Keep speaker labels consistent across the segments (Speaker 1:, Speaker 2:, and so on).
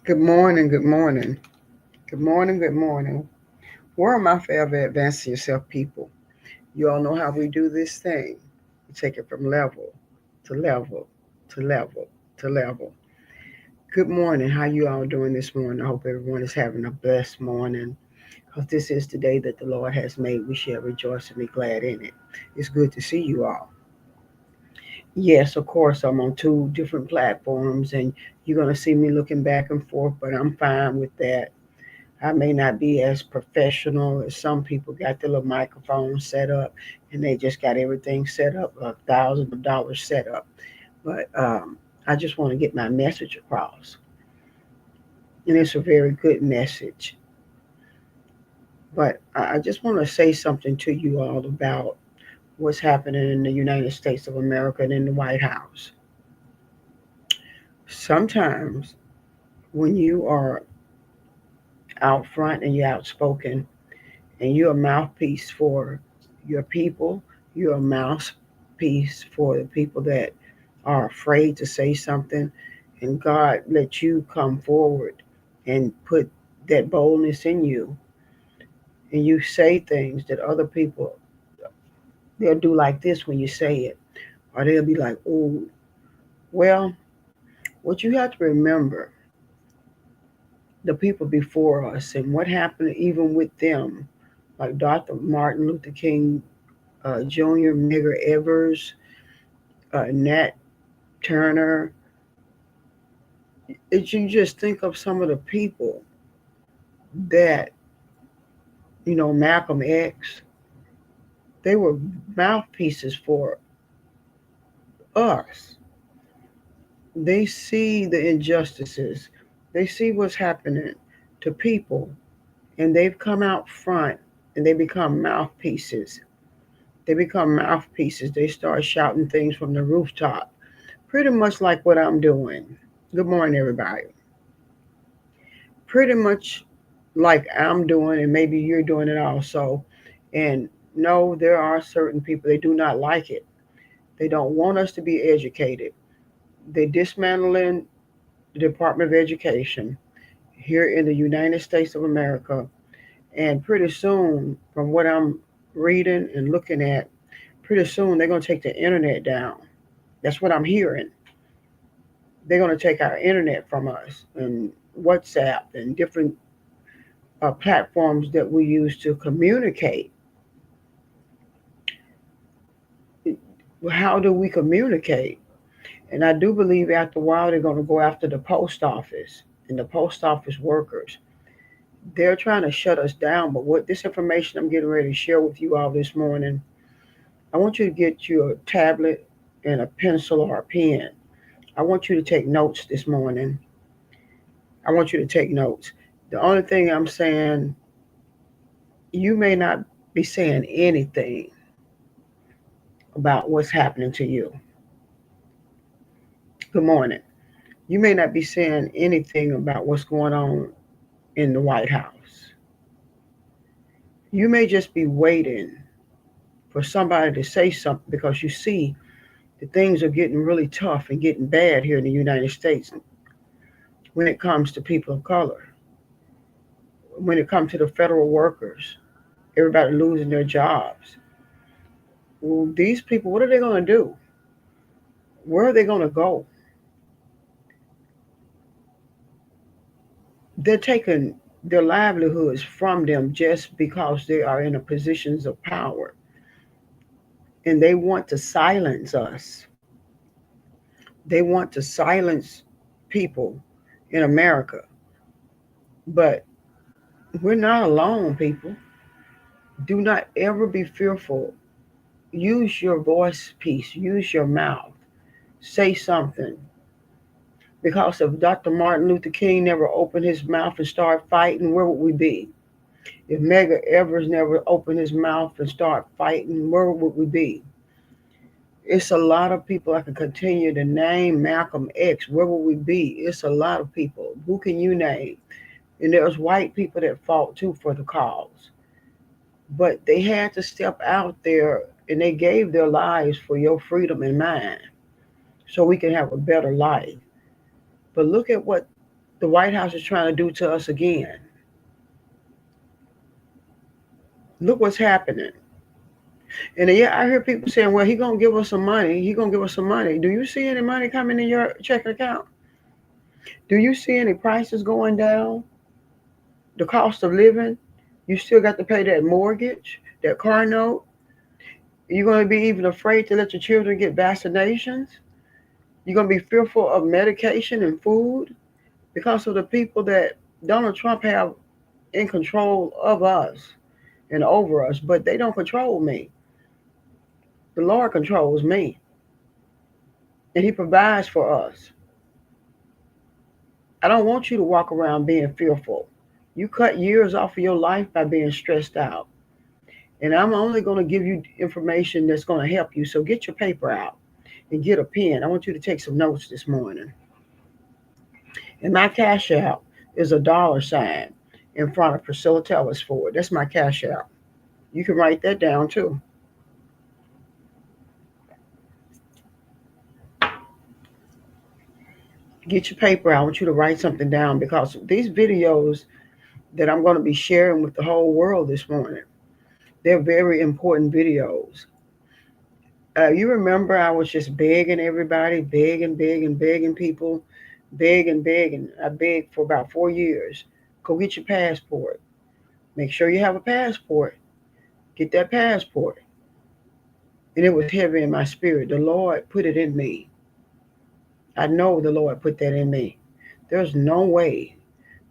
Speaker 1: Good morning, good morning. Good morning, good morning. Where am I forever advancing yourself, people? You all know how we do this thing. We take it from level to level to level to level. Good morning. How you all doing this morning? I hope everyone is having a blessed morning. Because this is the day that the Lord has made. We shall rejoice and be glad in it. It's good to see you all. Yes, of course, I'm on two different platforms, and you're going to see me looking back and forth, but I'm fine with that. I may not be as professional as some people got the little microphone set up and they just got everything set up, thousands of dollars set up. But I just want to get my message across. And it's a very good message. But I just want to say something to you all about what's happening in the United States of America and in the White House. Sometimes when you are out front and you're outspoken and you're a mouthpiece for your people. You're a mouthpiece for the people that are afraid to say something, and God let you come forward and put that boldness in you, and you say things that other people they'll do like this when you say it, or they'll be like, "Oh, well." What you have to remember, the people before us and what happened even with them, like Dr. Martin Luther King Jr., Medgar Evers, Nat Turner. If you just think of some of the people that, Malcolm X, they were mouthpieces for us. They see the injustices, they see what's happening to people, and they've come out front and they become mouthpieces. They become mouthpieces. They start shouting things from the rooftop, pretty much like what I'm doing. Good morning, everybody. Pretty much like I'm doing, and maybe you're doing it also. And no, there are certain people they do not like it. They don't want us to be educated. They're dismantling the Department of Education here in the United States of America. And pretty soon, from what I'm reading and looking at, pretty soon they're going to take the internet down. That's what I'm hearing. They're going to take our internet from us and WhatsApp and different platforms that we use to communicate. How do we communicate? And I do believe after a while they're going to go after the post office and the post office workers. They're trying to shut us down. But what this information I'm getting ready to share with you all this morning, I want you to get you a tablet and a pencil or a pen. I want you to take notes this morning. I want you to take notes. The only thing I'm saying, you may not be saying anything about what's happening to you. Good morning. You may not be saying anything about what's going on in the White House. You may just be waiting for somebody to say something because you see that things are getting really tough and getting bad here in the United States when it comes to people of color, when it comes to the federal workers, everybody losing their jobs. Well, these people, what are they going to do? Where are they going to go? They're taking their livelihoods from them just because they are in a positions of power, and they want to silence us. They want to silence people in America. But we're not alone, people. Do not ever be fearful. Use your voice piece, use your mouth, say something. Because if Dr. Martin Luther King never opened his mouth and started fighting, where would we be? If Medgar Evers never opened his mouth and started fighting, where would we be? It's a lot of people I can continue to name. Malcolm X, where would we be? It's a lot of people. Who can you name? And there's white people that fought too for the cause. But they had to step out there and they gave their lives for your freedom and mine so we can have a better life. But look at what the White House is trying to do to us again. Look what's happening. And yeah, I hear people saying, well, he going to give us some money. He going to give us some money. Do you see any money coming in your checking account? Do you see any prices going down? The cost of living? You still got to pay that mortgage, that car note. You're going to be even afraid to let your children get vaccinations. You're going to be fearful of medication and food because of the people that Donald Trump have in control of us and over us, but they don't control me. The Lord controls me, and He provides for us. I don't want you to walk around being fearful. You cut years off of your life by being stressed out. And I'm only going to give you information that's going to help you. So get your paper out and get a pen. I want you to take some notes this morning. And my cash out is a $sign in front of PriscillaTelesford. That's my cash out. You can write that down too. Get your paper out. I want you to write something down because these videos that I'm going to be sharing with the whole world this morning, they're very important videos. You remember I was just begging everybody, begging people, begging. I begged for about 4 years. Go get your passport. Make sure you have a passport. Get that passport. And it was heavy in my spirit. The Lord put it in me. I know the Lord put that in me. There's no way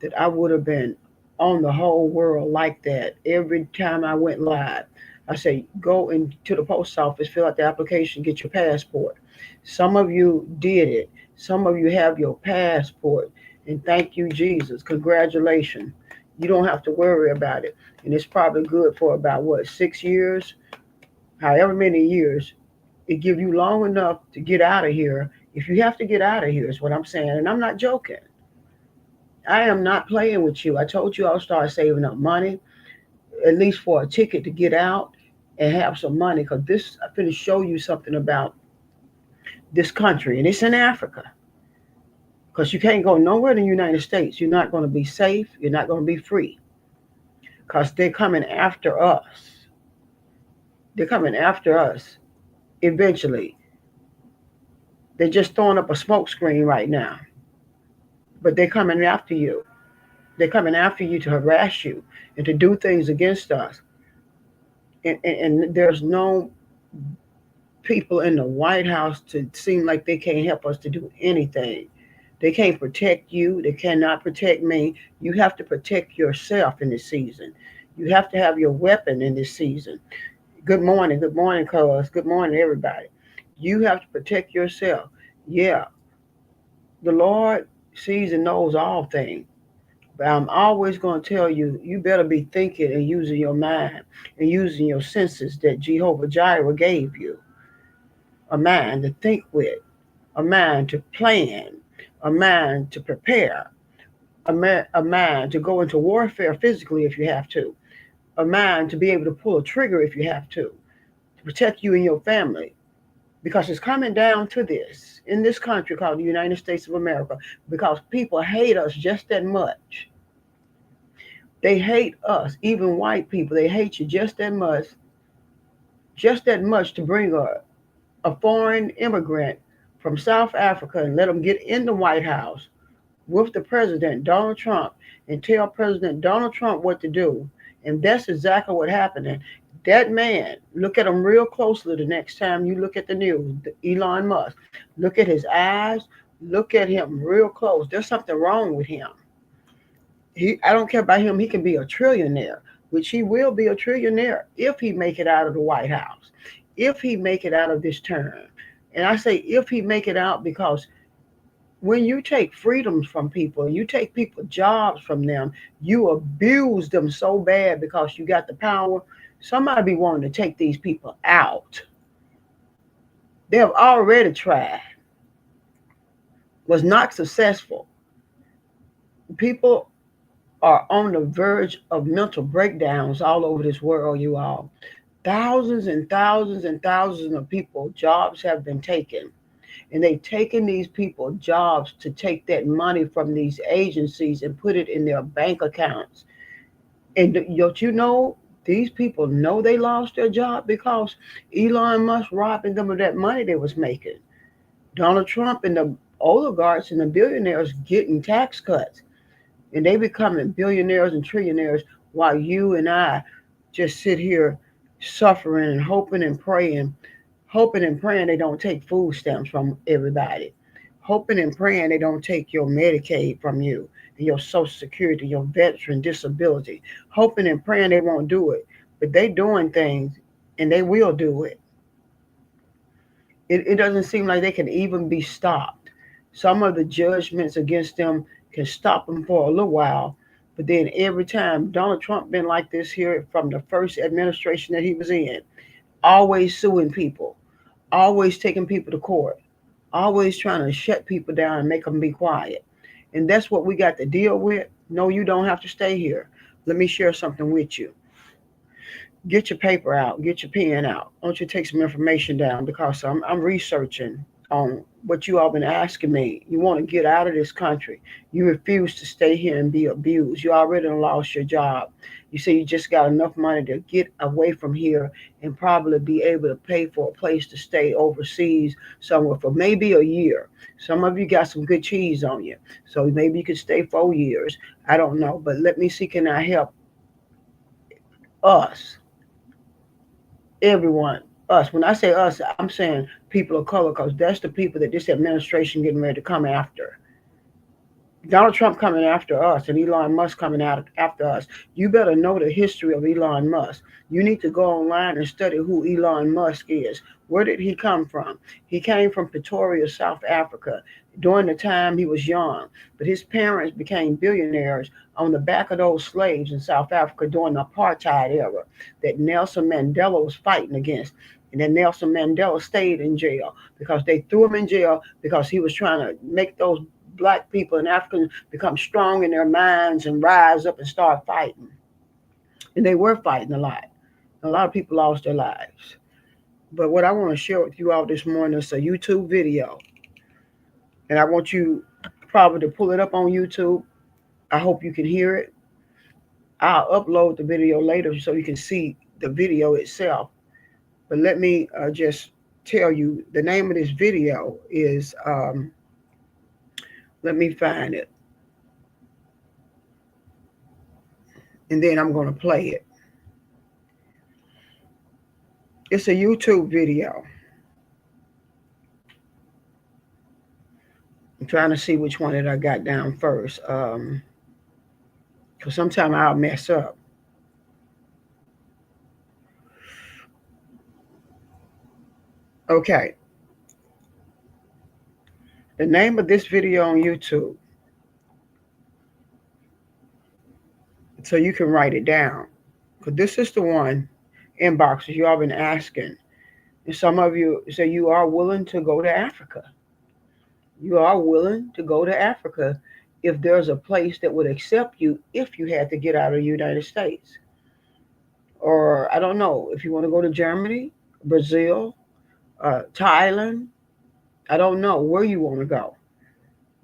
Speaker 1: that I would have been on the whole world like that. Every time I went live, I say, go into the post office, fill out the application, get your passport. Some of you did it. Some of you have your passport. And thank you, Jesus. Congratulations. You don't have to worry about it. And it's probably good for about, 6 years? However many years. It gives you long enough to get out of here. If you have to get out of here is what I'm saying. And I'm not joking. I am not playing with you. I told you I'll start saving up money, at least for a ticket to get out and have some money. Because I'm going to show you something about this country. And it's in Africa. Because you can't go nowhere in the United States. You're not going to be safe. You're not going to be free. Because they're coming after us. They're coming after us eventually. They're just throwing up a smoke screen right now. But they're coming after you. They're coming after you to harass you and to do things against us. And there's no people in the White House to seem like they can't help us to do anything. They can't protect you. They cannot protect me. You have to protect yourself in this season. You have to have your weapon in this season. Good morning, cuz. Good morning, everybody. You have to protect yourself. Yeah, the Lord sees and knows all things. But I'm always going to tell you, you better be thinking and using your mind and using your senses that Jehovah Jireh gave you. A mind to think with, a mind to plan, a mind to prepare, a mind to go into warfare physically if you have to, a mind to be able to pull a trigger if you have to protect you and your family. Because it's coming down to this in this country called the United States of America, because people hate us just that much. They hate us, even white people. They hate you just that much to bring a foreign immigrant from South Africa and let them get in the White House with the president, Donald Trump, and tell President Donald Trump what to do. And that's exactly what happened. That man, look at him real closely the next time you look at the news, Elon Musk. Look at his eyes. Look at him real close. There's something wrong with him. I don't care about him. He can be a trillionaire, which he will be a trillionaire if he make it out of the White House, if he make it out of this term. And I say if he make it out because when you take freedoms from people, you take people jobs from them, you abuse them so bad because you got the power. Somebody be wanting to take these people out. They have already tried. Was not successful. People are on the verge of mental breakdowns all over this world, you all. Thousands and thousands and thousands of people, jobs have been taken. And they've taken these people jobs to take that money from these agencies and put it in their bank accounts. And don't you know, these people know they lost their job because Elon Musk robbing them of that money they was making. Donald Trump and the oligarchs and the billionaires getting tax cuts, and they becoming billionaires and trillionaires, while you and I just sit here suffering and hoping and praying they don't take food stamps from everybody, hoping and praying they don't take your Medicaid from you, and your Social Security, your veteran disability, hoping and praying they won't do it. But they doing things, and they will do it. It doesn't seem like they can even be stopped. Some of the judgments against them can stop them for a little while, but then every time Donald Trump been like this here from the first administration that he was in, always suing people, always taking people to court, always trying to shut people down and make them be quiet. And that's what we got to deal with. No, you don't have to stay here. Let me share something with you. Get your paper out, get your pen out. I want you to take some information down because I'm researching on what you all been asking me. You want to get out of this country. You refuse to stay here and be abused. You already lost your job. You say you just got enough money to get away from here and probably be able to pay for a place to stay overseas somewhere for maybe a year. Some of you got some good cheese on you. So maybe you could stay 4 years. I don't know. But let me see, can I help us? Everyone, us. When I say us, I'm saying people of color because that's the people that this administration getting ready to come after. Donald Trump coming after us and Elon Musk coming out after us. You better know the history of Elon Musk. You need to go online and study who Elon Musk is. Where did he come from? He came from Pretoria, South Africa, during the time he was young. But his parents became billionaires on the back of those slaves in South Africa during the apartheid era that Nelson Mandela was fighting against. And then Nelson Mandela stayed in jail because they threw him in jail because he was trying to make those black people and Africans become strong in their minds and rise up and start fighting. And they were fighting a lot. A lot of people lost their lives. But what I want to share with you all this morning is a YouTube video. And I want you probably to pull it up on YouTube. I hope you can hear it. I'll upload the video later so you can see the video itself. But let me just tell you the name of this video is, let me find it. And then I'm going to play it. It's a YouTube video. I'm trying to see which one that I got down first. Because sometimes I'll mess up. Okay. The name of this video on YouTube, so you can write it down. Because this is the one, inboxes, you all been asking. And some of you say you are willing to go to Africa. You are willing to go to Africa if there's a place that would accept you if you had to get out of the United States. Or I don't know, if you want to go to Germany, Brazil, Thailand, I don't know where you want to go.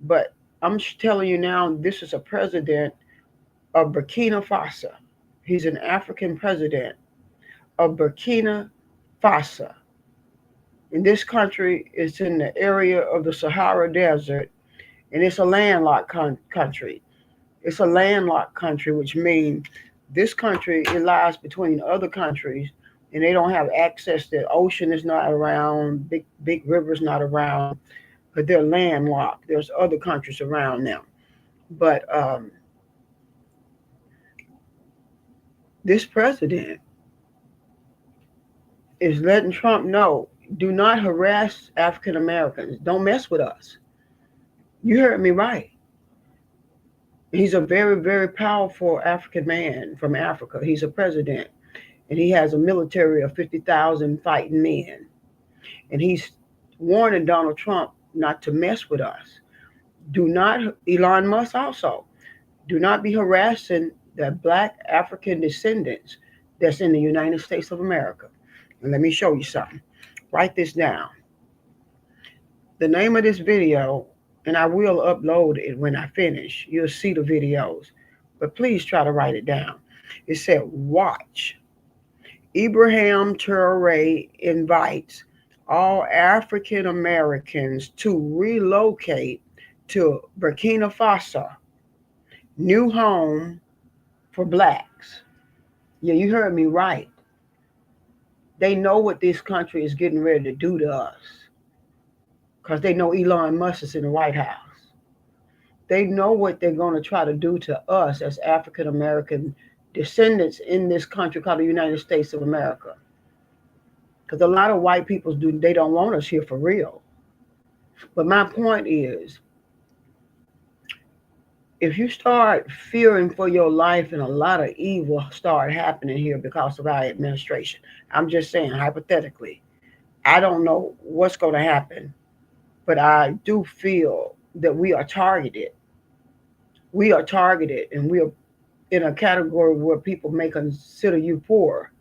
Speaker 1: But I'm telling you now, this is a president of Burkina Faso. He's an African president of Burkina Faso. And this country is in the area of the Sahara Desert, and it's a landlocked country. It's a landlocked country, which means this country, it lies between other countries, and they don't have access. The ocean is not around, big rivers not around, but they're landlocked. There's other countries around them. But this president is letting Trump know, do not harass African Americans. Don't mess with us. You heard me right. He's a very, very powerful African man from Africa. He's a president, and he has a military of 50,000 fighting men. And he's warning Donald Trump not to mess with us. Do not, Elon Musk also, do not be harassing the black African descendants that's in the United States of America. And let me show you something. Write this down. The name of this video, and I will upload it when I finish. You'll see the videos. But please try to write it down. It said, watch. Ibrahim Traore invites all African Americans to relocate to Burkina Faso, new home for blacks. Yeah, you heard me right. They know what this country is getting ready to do to us because they know Elon Musk is in the White House. They know what they're going to try to do to us as African American descendants in this country called the United States of America. Because a lot of white people they don't want us here for real. But my point is, if you start fearing for your life and a lot of evil start happening here because of our administration, I'm just saying hypothetically, I don't know what's going to happen, but I do feel that we are targeted. We are targeted, and we are in a category where people may consider you poor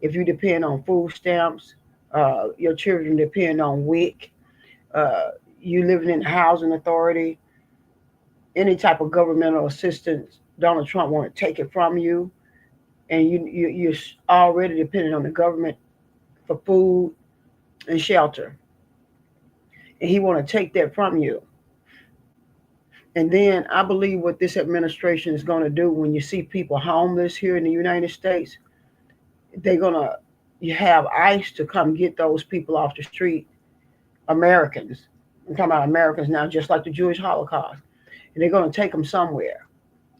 Speaker 1: if you depend on food stamps. Your children depend on WIC. Uh, you living in the housing authority. Any type of governmental assistance, Donald Trump want to take it from you, and you're already dependent on the government for food and shelter, and he want to take that from you. And then I believe what this administration is going to do when you see people homeless here in the United States, they're going to you have ICE to come get those people off the street, Americans. I'm talking about Americans now, just like the Jewish Holocaust. And they're going to take them somewhere.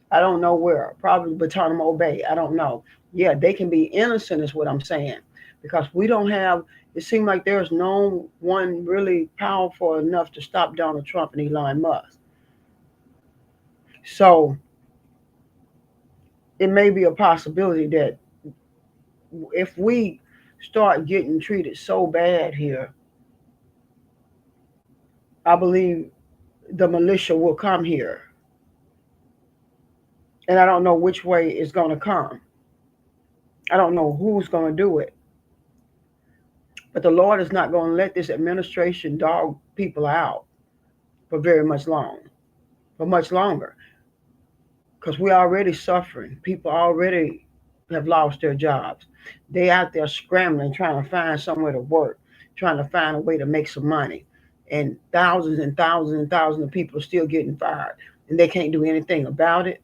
Speaker 1: I don't know where. Probably Guantanamo Bay. I don't know. Yeah, they can be innocent is what I'm saying. Because we don't have, it seems like there's no one really powerful enough to stop Donald Trump and Elon Musk. So it may be a possibility that if we start getting treated so bad here, I believe the militia will come here. And I don't know which way it's going to come. I don't know who's going to do it. But the Lord is not going to let this administration dog people out for for much longer. Because we're already suffering. People already have lost their jobs. They out there scrambling, trying to find somewhere to work, trying to find a way to make some money. And thousands and thousands and thousands of people are still getting fired. And they can't do anything about it.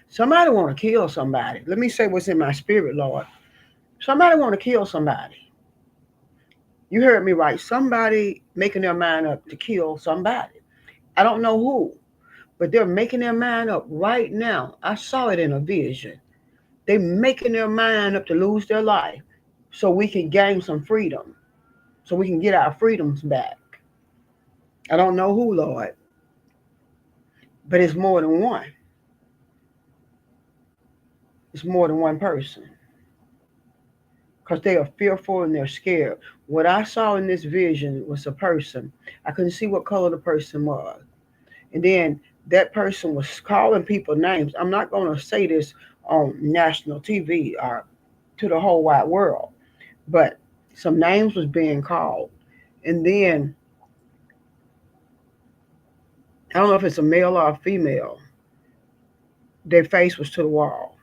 Speaker 1: Somebody want to kill somebody. Let me say what's in my spirit, Lord. Somebody want to kill somebody. You heard me right. Somebody making their mind up to kill somebody. I don't know who, but they're making their mind up right now. I saw it in a vision. They're making their mind up to lose their life so we can gain some freedom, so we can get our freedoms back. I don't know who, Lord, but it's more than one. It's more than one person because they are fearful and they're scared. What I saw in this vision was a person. I couldn't see what color the person was. And then that person was calling people names. I'm not going to say this on national TV or to the whole wide world, but some names was being called. And then I don't know if it's a male or a female. Their face was to the wall.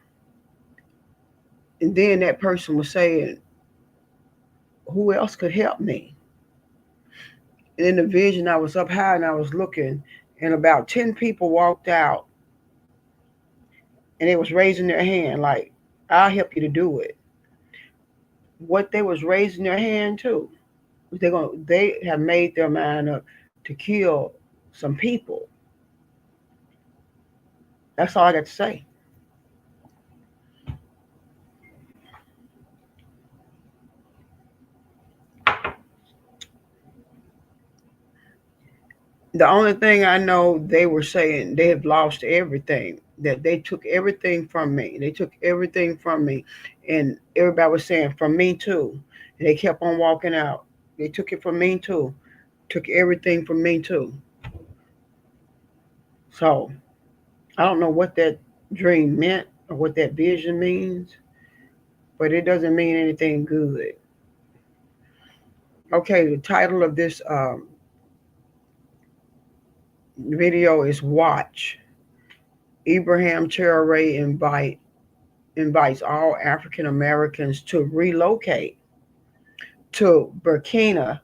Speaker 1: And then that person was saying, who else could help me? And in the vision, I was up high and I was looking, and about 10 people walked out, and they was raising their hand like, I'll help you to do it. What they was raising their hand to, they have made their mind up to kill some people. That's all I got to say. The only thing I know, they were saying they have lost everything. That they took everything from me. They took everything from me, and everybody was saying from me too. And they kept on walking out. They took it from me too. Took everything from me too. So I don't know what that dream meant or what that vision means, but it doesn't mean anything good. Okay, the title of this The video is watch. Ibrahim Traore invites all African Americans to relocate to Burkina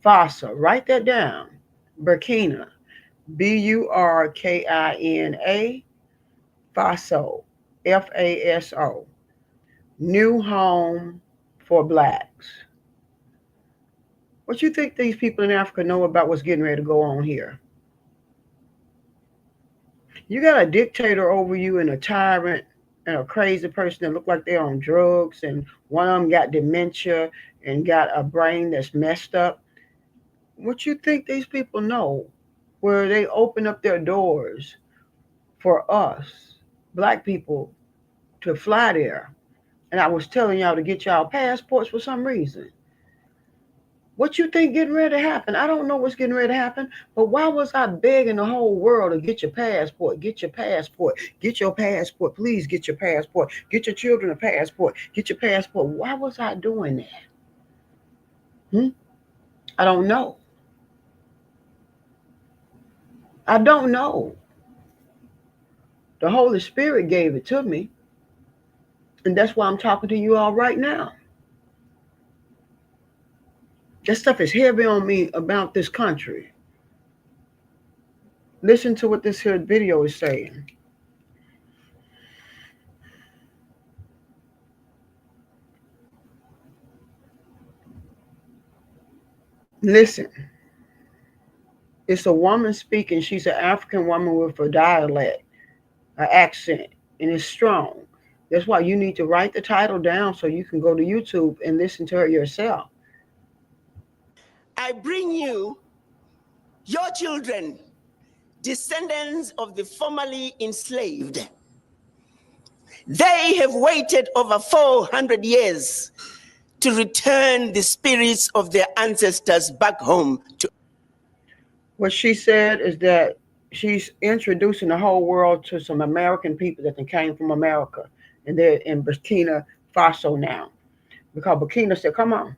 Speaker 1: Faso. Write that down. Burkina. Burkina Faso. FASO. New home for blacks. What you think these people in Africa know about what's getting ready to go on here? You got a dictator over you and a tyrant and a crazy person that look like they're on drugs, and one of them got dementia and got a brain that's messed up. What you think these people know where they open up their doors for us, black people, to fly there? And I was telling y'all to get y'all passports for some reason. What you think getting ready to happen? I don't know what's getting ready to happen, but why was I begging the whole world to get your passport, get your passport, get your passport, please get your passport, get your children a passport, get your passport? Why was I doing that? I don't know. I don't know. The Holy Spirit gave it to me, and that's why I'm talking to you all right now. That stuff is heavy on me about this country. Listen to what this here video is saying. Listen. It's a woman speaking. She's an African woman with a dialect, an accent, and it's strong. That's why you need to write the title down so you can go to YouTube and listen to her yourself.
Speaker 2: I bring you your children, descendants of the formerly enslaved. They have waited over 400 years to return the spirits of their ancestors back home to.
Speaker 1: What she said is that she's introducing the whole world to some American people that came from America, and they're in Burkina Faso now. Because Burkina said, come on,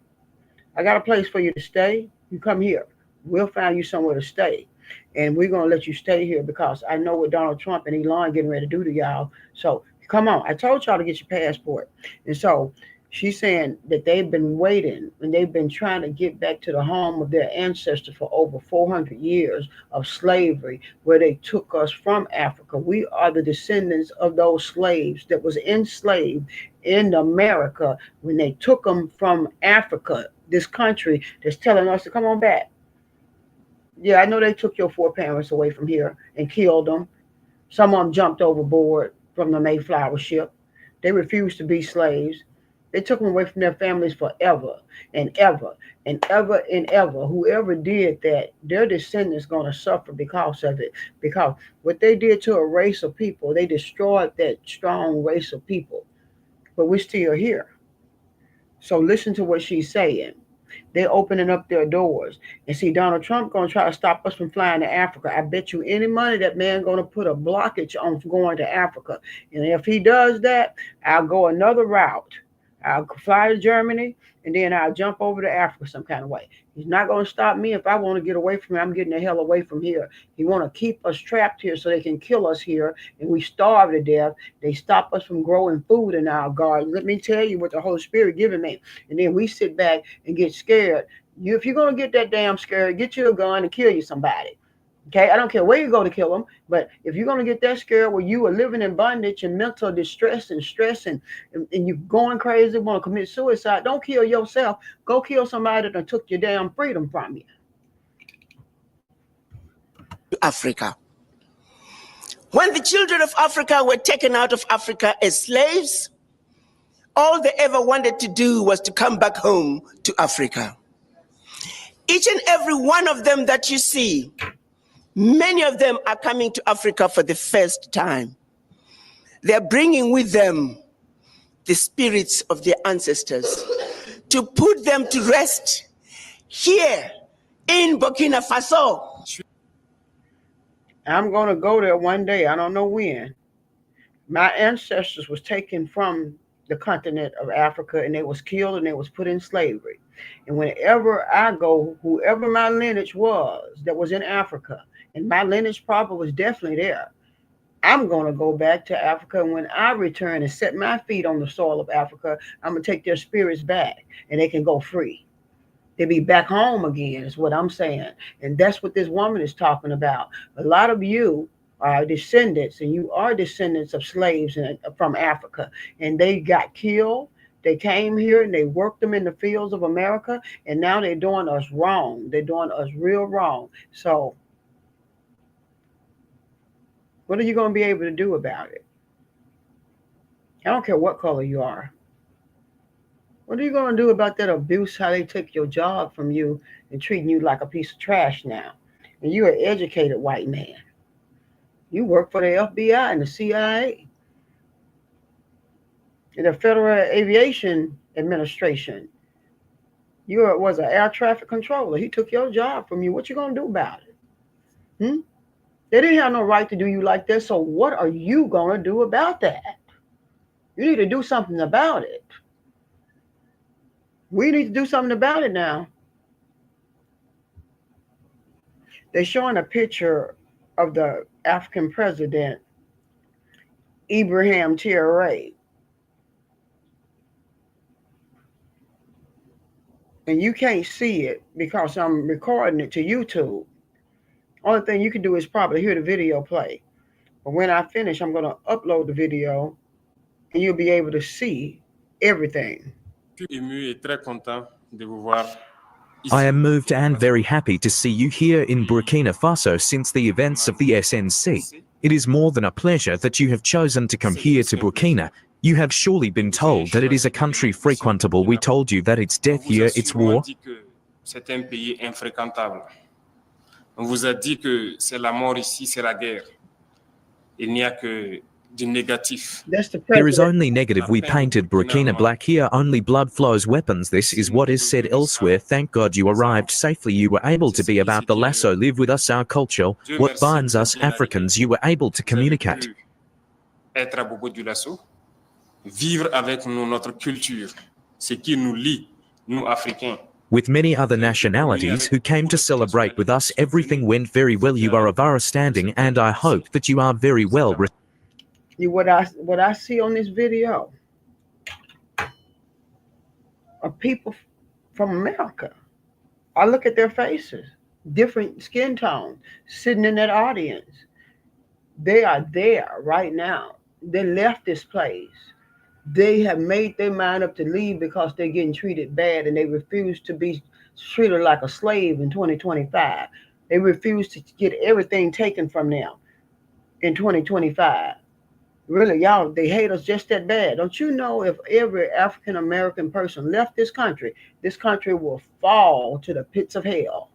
Speaker 1: I got a place for you to stay. You come here. We'll find you somewhere to stay. And we're going to let you stay here because I know what Donald Trump and Elon getting ready to do to y'all. So come on. I told y'all to get your passport. And so she's saying that they've been waiting and they've been trying to get back to the home of their ancestors for over 400 years of slavery, where they took us from Africa. We are the descendants of those slaves that was enslaved in America when they took them from Africa, this country that's telling us to come on back. Yeah, I know they took your foreparents away from here and killed them. Some of them jumped overboard from the Mayflower ship. They refused to be slaves. They took them away from their families forever and ever and ever and ever. Whoever did that, their descendants going to suffer because of it. Because what they did to a race of people, they destroyed that strong race of people. But we're still here. So listen to what she's saying. They're opening up their doors. And see, Donald Trump going to try to stop us from flying to Africa. I bet you any money that man going to put a blockage on going to Africa. And if he does that, I'll go another route. I'll fly to Germany, and then I'll jump over to Africa some kind of way. He's not going to stop me. If I want to get away from him, I'm getting the hell away from here. He want to keep us trapped here so they can kill us here, and we starve to death. They stop us from growing food in our garden. Let me tell you what the Holy Spirit giving me. And then we sit back and get scared. If you're going to get that damn scared, get you a gun and kill you somebody. Okay, I don't care where you go to kill them, but if you're going to get that scared where you are living in bondage and mental distress and stress and you're going crazy, want to commit suicide, don't kill yourself. Go kill somebody that took your damn freedom from you.
Speaker 2: Africa. When the children of Africa were taken out of Africa as slaves, all they ever wanted to do was to come back home to Africa. Each and every one of them that you see, many of them are coming to Africa for the first time. They're bringing with them the spirits of their ancestors to put them to rest here in Burkina Faso.
Speaker 1: I'm going to go there one day. I don't know when. My ancestors was taken from the continent of Africa, and they was killed and they was put in slavery. And whenever I go, whoever my lineage was that was in Africa, And my lineage probably was definitely there. I'm going to go back to Africa. And when I return and set my feet on the soil of Africa, I'm going to take their spirits back and they can go free. They'll be back home again, is what I'm saying. And that's what this woman is talking about. A lot of you are descendants, and you are descendants of slaves from Africa. And they got killed. They came here and they worked them in the fields of America, and now they're doing us wrong. They're doing us real wrong. So, what are you going to be able to do about it? I don't care what color you are. What are you going to do about that abuse, how they took your job from you and treating you like a piece of trash now? And you're an educated white man. You work for the FBI and the CIA and the Federal Aviation Administration. You was an air traffic controller. He took your job from you. What you going to do about it? They didn't have no right to do you like that, so what are you going to do about that? You need to do something about it. We need to do something about it now. They're showing a picture of the African president, Ibrahim Traore. And you can't see it because I'm recording it to YouTube. Only thing you can do is probably hear the video play. But when I finish, I'm going to upload the video and you'll be able to see everything.
Speaker 3: I am moved and very happy to see you here in Burkina Faso since the events of the SNC. It is more than a pleasure that you have chosen to come here to Burkina. You have surely been told that it is a country frequentable. We told you that it's death here, it's war.
Speaker 4: C'est un pays infréquentable. On vous a dit que c'est la mort ici, c'est la guerre. Il n'y a que du négatif.
Speaker 3: There is only negative. We painted Burkina black here, only blood flows, weapons. This is what is said elsewhere. Thank God you arrived safely. You were able to be about the lasso, live with us, our culture. What binds us Africans, you were able to communicate.
Speaker 4: Être à propos du lasso, vivre avec nous notre culture, ce qui nous lie, nous Africains.
Speaker 3: With many other nationalities who came to celebrate with us, everything went very well. You are of our standing, and I hope that you are very well.
Speaker 1: What I see on this video are people from America. I look at their faces, different skin tones, sitting in that audience. They are there right now. They left this place. They have made their mind up to leave because they're getting treated bad and they refuse to be treated like a slave in 2025. They refuse to get everything taken from them in 2025. Really, y'all, they hate us just that bad. Don't you know if every African American person left this country will fall to the pits of hell.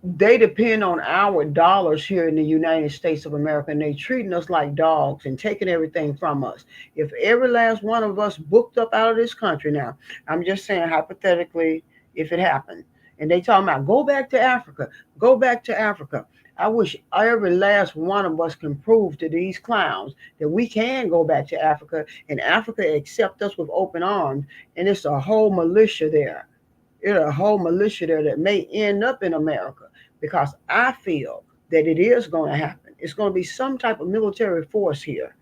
Speaker 1: They depend on our dollars here in the United States of America, and they treating us like dogs and taking everything from us. If every last one of us booked up out of this country now, I'm just saying hypothetically, if it happened, and they talking about go back to Africa, go back to Africa. I wish every last one of us can prove to these clowns that we can go back to Africa and Africa accept us with open arms, and it's a whole militia there. It's a whole militia there that may end up in America. Because I feel that it is going to happen. It's going to be some type of military force here.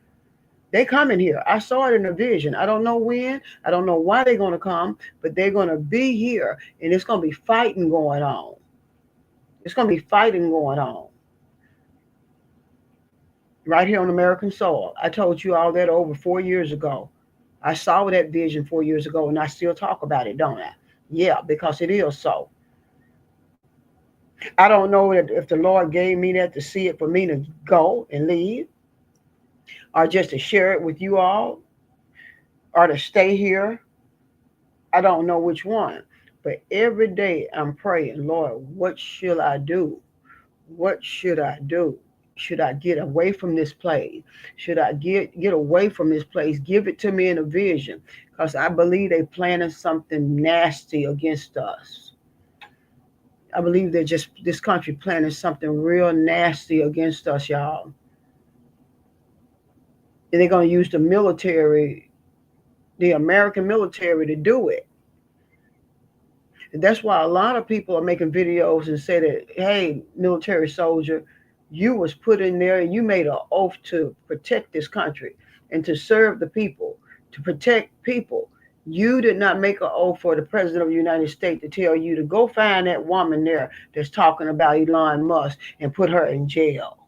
Speaker 1: They coming here. I saw it in a vision. I don't know when. I don't know why they're going to come, but they're going to be here, and it's going to be fighting going on. It's going to be fighting going on. Right here on American soil. I told you all that over 4 years ago. I saw that vision 4 years ago, and I still talk about it, don't I? Yeah, because it is so. I don't know if the Lord gave me that to see it for me to go and leave, or just to share it with you all, or to stay here. I don't know which one. But every day I'm praying, Lord, what should I do? What should I do? Should I get away from this place? Should I get away from this place? Give it to me in a vision, because I believe they planning something nasty against us. I believe they're just, this country planning something real nasty against us, y'all. And they're going to use the military, the American military, to do it. That's why a lot of people are making videos and say that, hey, military soldier, you was put in there and you made an oath to protect this country and to serve the people, to protect people. You did not make an oath for the president of the United States to tell you to go find that woman there that's talking about Elon Musk and put her in jail.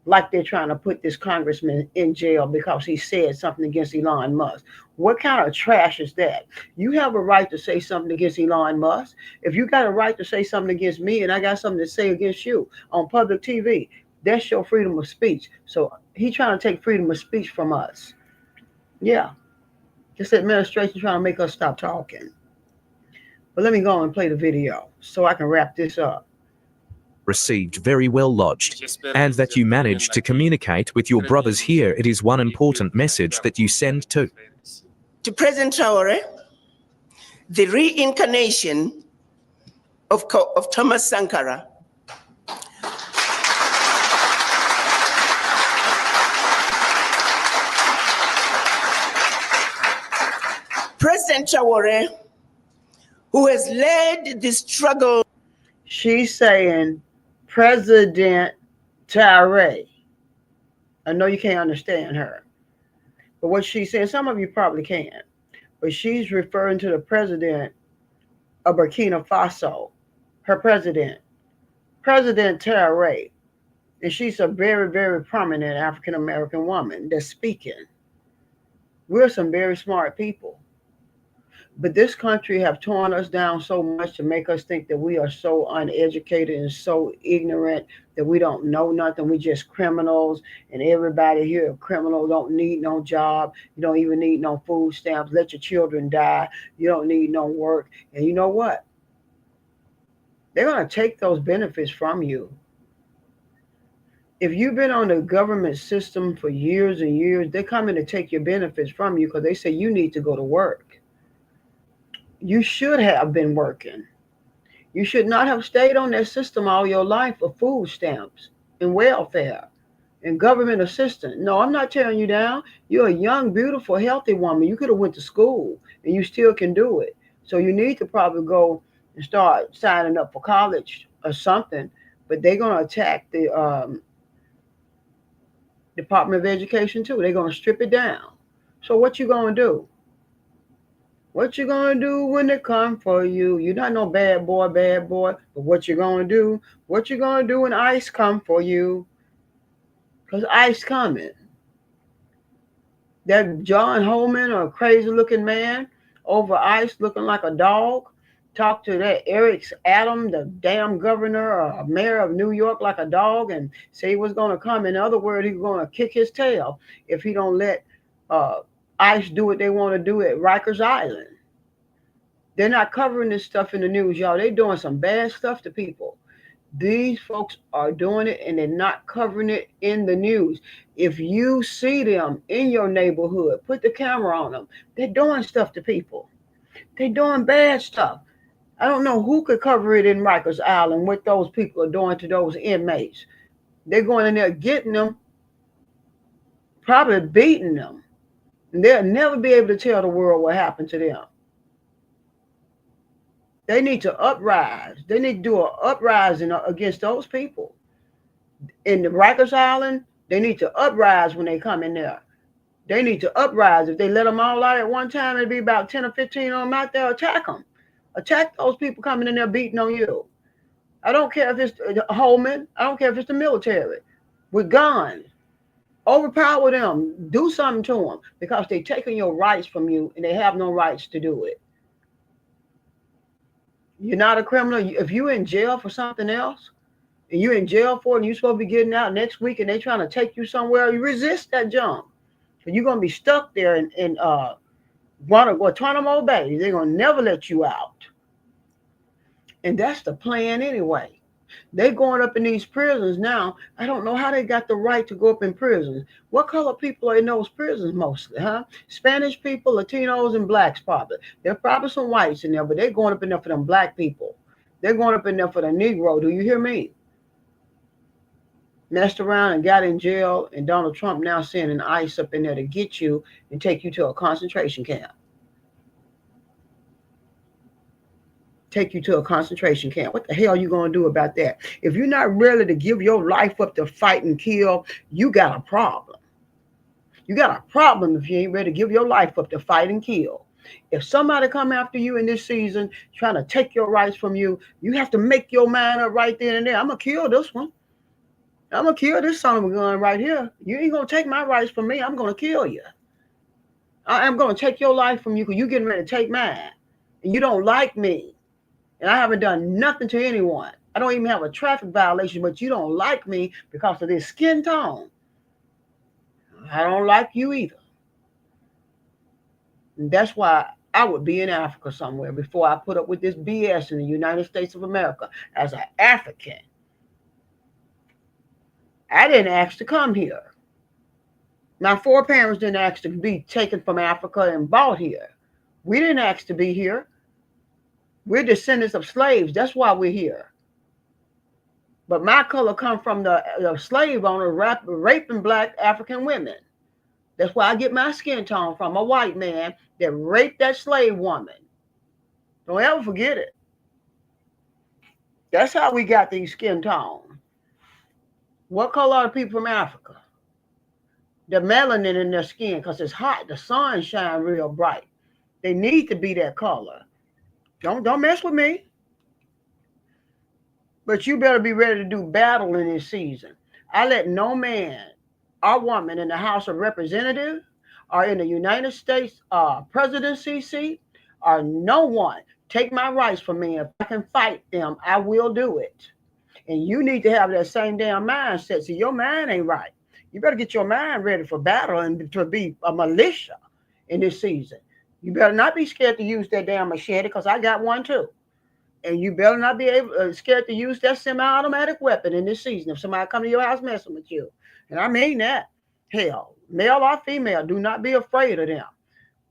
Speaker 1: Like they're trying to put this congressman in jail because he said something against Elon Musk. What kind of trash is that? You have a right to say something against Elon Musk. If you got a right to say something against me and I got something to say against you on public TV, that's your freedom of speech. So he's trying to take freedom of speech from us. Yeah, this administration trying to make us stop talking. But let me go and play the video so I can wrap this up.
Speaker 3: Received very well lodged, and that you managed to communicate with your brothers here. It is one important message that you send to
Speaker 2: President Traore, the reincarnation of Thomas Sankara, President Traore, who has led the struggle.
Speaker 1: She's saying Presidenrt Traore. I know you can't understand her, but what she's saying, some of you probably can, but she's referring to the president of Burkina Faso, her president, Presidenrt Traore, and she's a very, very prominent African-American woman that's speaking. We're some very smart people. But this country have torn us down so much to make us think that we are so uneducated and so ignorant that we don't know nothing. We just criminals, and everybody here, criminal, don't need no job. You don't even need no food stamps. Let your children die. You don't need no work. And you know what? They're going to take those benefits from you. If you've been on the government system for years and years, they're coming to take your benefits from you because they say you need to go to work. You should have been working. You should not have stayed on that system all your life of food stamps and welfare and government assistance. No, I'm not tearing you down. You're a young, beautiful, healthy woman. You could have went to school and you still can do it. So you need to probably go and start signing up for college or something. But they're going to attack the Department of Education too. They're going to strip it down. So what you going to do? What you gonna do when they come for you? You're not no bad boy, but what you gonna do? What you gonna do when ICE come for you? Because ICE coming. That John Holman, a crazy looking man, over ICE looking like a dog, talked to that Eric Adams, the damn governor or mayor of New York, like a dog, and say he was gonna come. In other words, he was gonna kick his tail if he don't let ICE do what they want to do at Rikers Island. They're not covering this stuff in the news, y'all. They're doing some bad stuff to people. These folks are doing it and they're not covering it in the news. If you see them in your neighborhood, put the camera on them. They're doing stuff to people. They're doing bad stuff. I don't know who could cover it in Rikers Island, what those people are doing to those inmates. They're going in there getting them, probably beating them. And they'll never be able to tell the world what happened to them. They need to uprise. They need to do an uprising against those people. In the Rikers Island, they need to uprise when they come in there. They need to uprise. If they let them all out at one time, it'd be about 10 or 15 of them out there. Attack them. Attack those people coming in there beating on you. I don't care if it's Holman. I don't care if it's the military. With guns. Overpower them. Do something to them because they're taking your rights from you and they have no rights to do it. You're not a criminal. If you're in jail for something else and you're in jail for it and you're supposed to be getting out next week and they're trying to take you somewhere, you resist that jump. So you're going to be stuck there in Guantanamo Bay. They're going to never let you out. And that's the plan anyway. They're going up in these prisons now. I don't know how they got the right to go up in prisons. What color people are in those prisons mostly, huh? Spanish people, Latinos, and blacks probably. There are probably some whites in there, but they're going up in there for them black people. They're going up in there for the Negro. Do you hear me? Messed around and got in jail, and Donald Trump now sending ICE up in there to get you and take you to a concentration camp. take you to a concentration camp. What the hell are you going to do about that? If you're not ready to give your life up to fight and kill, you got a problem. You got a problem if you ain't ready to give your life up to fight and kill. If somebody come after you in this season trying to take your rights from you, you have to make your mind up right then and there. I'm going to kill this one. I'm going to kill this son of a gun right here. You ain't going to take my rights from me. I'm going to kill you. I am going to take your life from you because you're getting ready to take mine. And you don't like me. And I haven't done nothing to anyone. I don't even have a traffic violation, but you don't like me because of this skin tone. I don't like you either. And that's why I would be in Africa somewhere before I put up with this BS in the United States of America as an African. I didn't ask to come here. My foreparents didn't ask to be taken from Africa and brought here. We didn't ask to be here. We're descendants of slaves. That's why we're here. But my color comes from the slave owner raping black African women. That's where I get my skin tone from, a white man that raped that slave woman. Don't ever forget it. That's how we got these skin tones. What color are the people from Africa? The melanin in their skin because it's hot. The sun shines real bright. They need to be that color. Don't mess with me. But you better be ready to do battle in this season. I let no man or woman in the House of Representatives or in the United States presidency seat or no one take my rights from me. If I can fight them, I will do it. And you need to have that same damn mindset. See, your mind ain't right. You better get your mind ready for battle and to be a militia in this season. You better not be scared to use that damn machete because I got one too. And you better not be scared to use that semi-automatic weapon in this season if somebody come to your house messing with you. And I mean that. Hell, male or female, do not be afraid of them.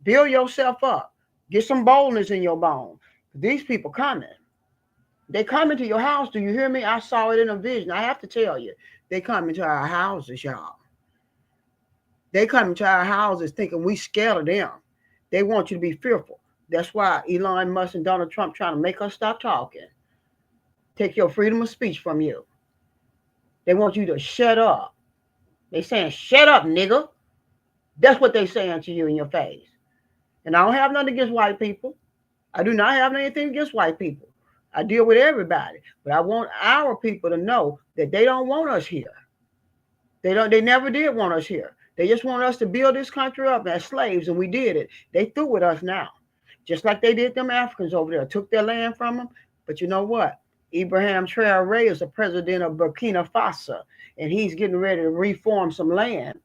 Speaker 1: Build yourself up. Get some boldness in your bones. These people coming. They coming to your house. Do you hear me? I saw it in a vision. I have to tell you. They coming to our houses, y'all. They coming to our houses thinking we scared of them. They want you to be fearful. That's why Elon Musk and Donald Trump trying to make us stop talking. Take your freedom of speech from you. They want you to shut up. They saying, shut up, nigga. That's what they saying to you in your face. And I don't have nothing against white people. I do not have anything against white people. I deal with everybody. But I want our people to know that they don't want us here. They never did want us here. They just want us to build this country up as slaves, and we did it. They through with us now. Just like they did them Africans over there, took their land from them. But you know what? Ibrahim Traore is the president of Burkina Faso, and he's getting ready to reform some land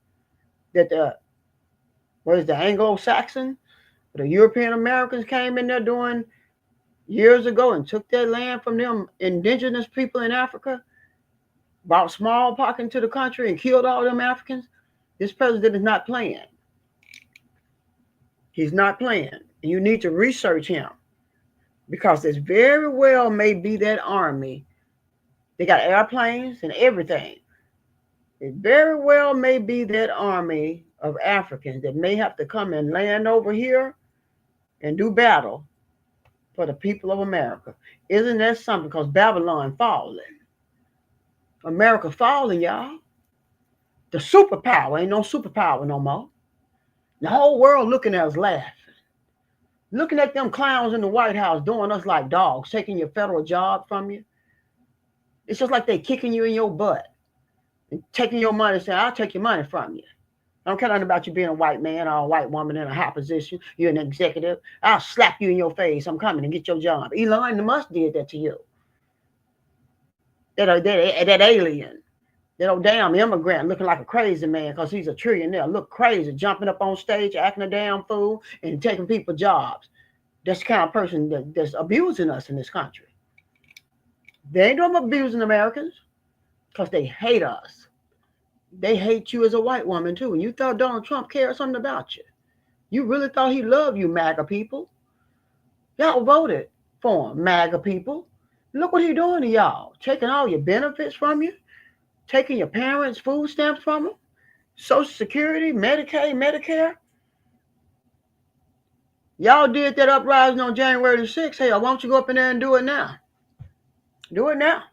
Speaker 1: that the Anglo-Saxon, the European Americans came in there doing years ago and took their land from them indigenous people in Africa, brought smallpox into the country and killed all them Africans. This president is not playing. He's not playing. You need to research him because this very well may be that army. They got airplanes and everything. It very well may be that army of Africans that may have to come and land over here and do battle for the people of America. Isn't that something? Because Babylon falling. America falling, y'all. The superpower ain't no superpower no more. The whole world looking at us laughing. Looking at them clowns in the White House doing us like dogs, taking your federal job from you. It's just like they kicking you in your butt and taking your money and saying, I'll take your money from you. I don't care nothing about you being a white man or a white woman in a high position. You're an executive. I'll slap you in your face. I'm coming and get your job. Elon Musk did that to you. That alien. That old damn immigrant looking like a crazy man because he's a trillionaire. Look crazy, jumping up on stage, acting a damn fool, and taking people's jobs. That's the kind of person that's abusing us in this country. They ain't doing abusing Americans because they hate us. They hate you as a white woman, too. And you thought Donald Trump cared something about you. You really thought he loved you, MAGA people. Y'all voted for him, MAGA people. Look what he doing to y'all. Taking all your benefits from you. Taking your parents' food stamps from them, Social Security, Medicaid, Medicare. Y'all did that uprising on January the 6th. Hey, why don't you go up in there and do it now? Do it now.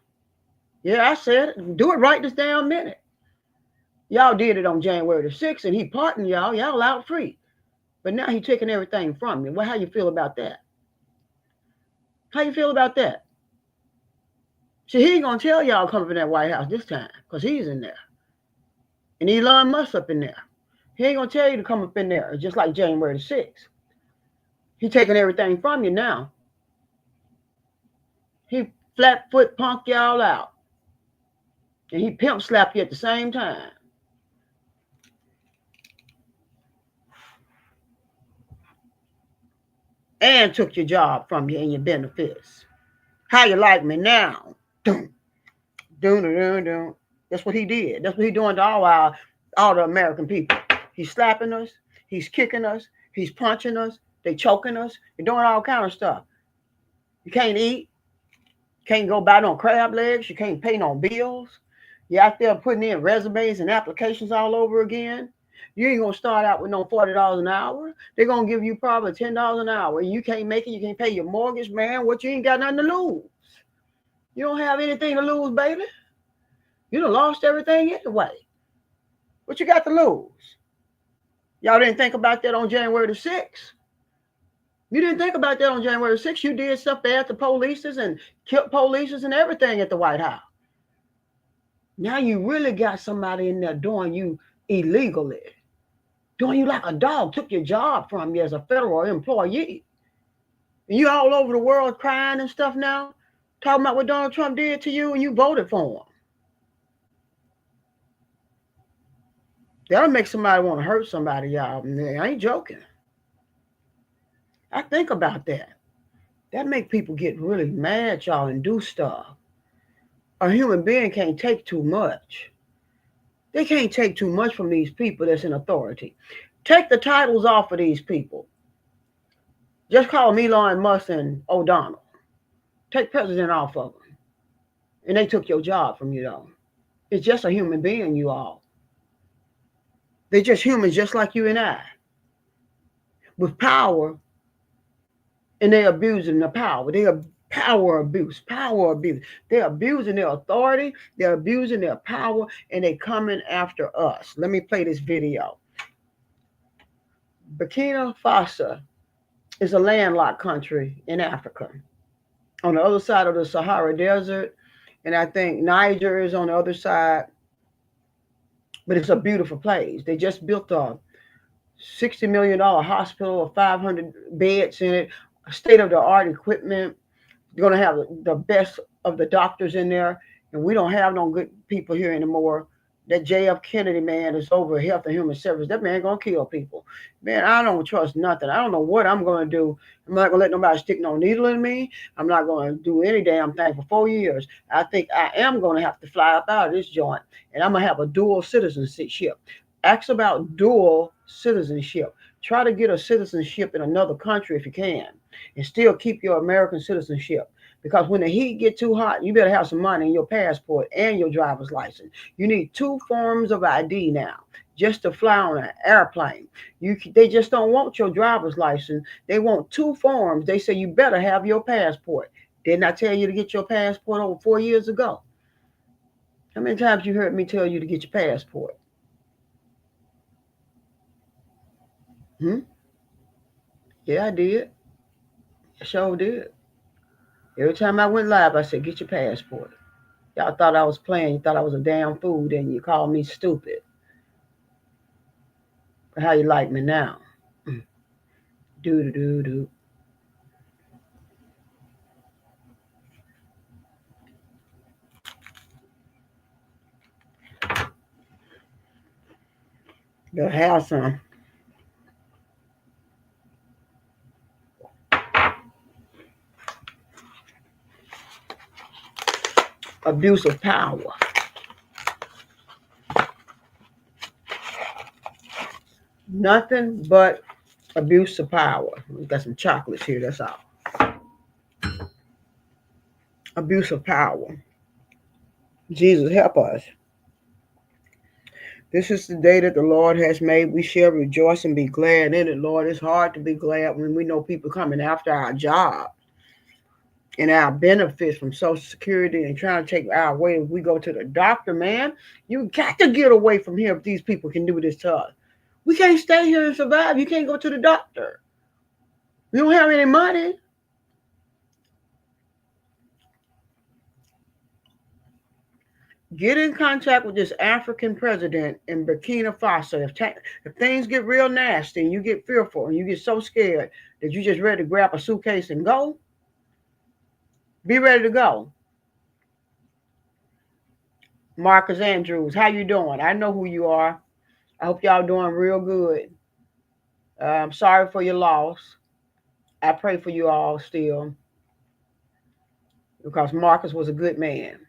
Speaker 1: Yeah, I said it. Do it right this damn minute. Y'all did it on January the 6th, and he pardoned y'all. Y'all out free. But now he taking everything from you. Well, how you feel about that? How you feel about that? See, he ain't going to tell y'all come up in that White House this time because he's in there. And Elon Musk up in there. He ain't going to tell you to come up in there just like January the 6th. He taking everything from you now. He flat foot punked y'all out. And he pimp slapped you at the same time. And took your job from you and your benefits. How you like me now? Doom. That's what he did. That's what he's doing to all the American people. He's slapping us. He's kicking us. He's punching us. They choking us. They're doing all kind of stuff. You can't eat. Can't go buy no crab legs. You can't pay no bills. You're out there putting in resumes and applications all over again. You ain't going to start out with no $40 an hour. They're going to give you probably $10 an hour. You can't make it. You can't pay your mortgage, man. What, you ain't got nothing to lose. You don't have anything to lose, baby. You done lost everything anyway. What you got to lose? Y'all didn't think about that on January the 6th. You didn't think about that on January the 6th. You did stuff there at the polices and killed polices and everything at the White House. Now you really got somebody in there doing you illegally. Doing you like a dog, took your job from you as a federal employee. And you all over the world crying and stuff now, talking about what Donald Trump did to you and you voted for him. That'll make somebody want to hurt somebody, y'all. I ain't joking. I think about that. That make people get really mad, y'all, and do stuff. A human being can't take too much. They can't take too much from these people that's in authority. Take the titles off of these people. Just call them Elon Musk and O'Donnell. Take president off of them. And they took your job from you, though. It's just a human being, you all. They're just humans just like you and I. With power, and they're abusing the power. They are power abuse. They're abusing their authority. They're abusing their power, and they're coming after us. Let me play this video. Burkina Faso is a landlocked country in Africa. On the other side of the Sahara Desert, and I think Niger is on the other side. But it's a beautiful place. They just built a $60 million hospital with 500 beds in it, state-of-the-art equipment. They're going to have the best of the doctors in there, and we don't have no good people here anymore. That J.F. Kennedy man is over Health and Human Services. That man going to kill people. Man, I don't trust nothing. I don't know what I'm going to do. I'm not going to let nobody stick no needle in me. I'm not going to do any damn thing for 4 years. I think I am going to have to fly up out of this joint, and I'm going to have a dual citizenship. Ask about dual citizenship. Try to get a citizenship in another country if you can, and still keep your American citizenship. Because when the heat get too hot, you better have some money in your passport and your driver's license. You need 2 forms of ID now just to fly on an airplane. They just don't want your driver's license. They want 2 forms. They say you better have your passport. Didn't I tell you to get your passport over 4 years ago? How many times you heard me tell you to get your passport? Yeah, I did. I sure did. Every time I went live, I said, get your passport. Y'all thought I was playing. You thought I was a damn fool, and you called me stupid. But how you like me now? Do. Better have some. Abuse of power. Nothing but abuse of power. We got some chocolates here, that's all. Abuse of power. Jesus help us. This is the day that the Lord has made. We shall rejoice and be glad in it, Lord. It's hard to be glad when we know people coming after our job and our benefits from Social Security and trying to take our way. If we go to the doctor, man, you got to get away from here if these people can do this to us. We can't stay here and survive. You can't go to the doctor. We don't have any money. Get in contact with this African president in Burkina Faso. If things get real nasty and you get fearful and you get so scared that you just ready to grab a suitcase and go, be ready to go. Marcus Andrews, how you doing? I know who you are. I hope y'all doing real good. I'm sorry for your loss. I pray for you all still because Marcus was a good man.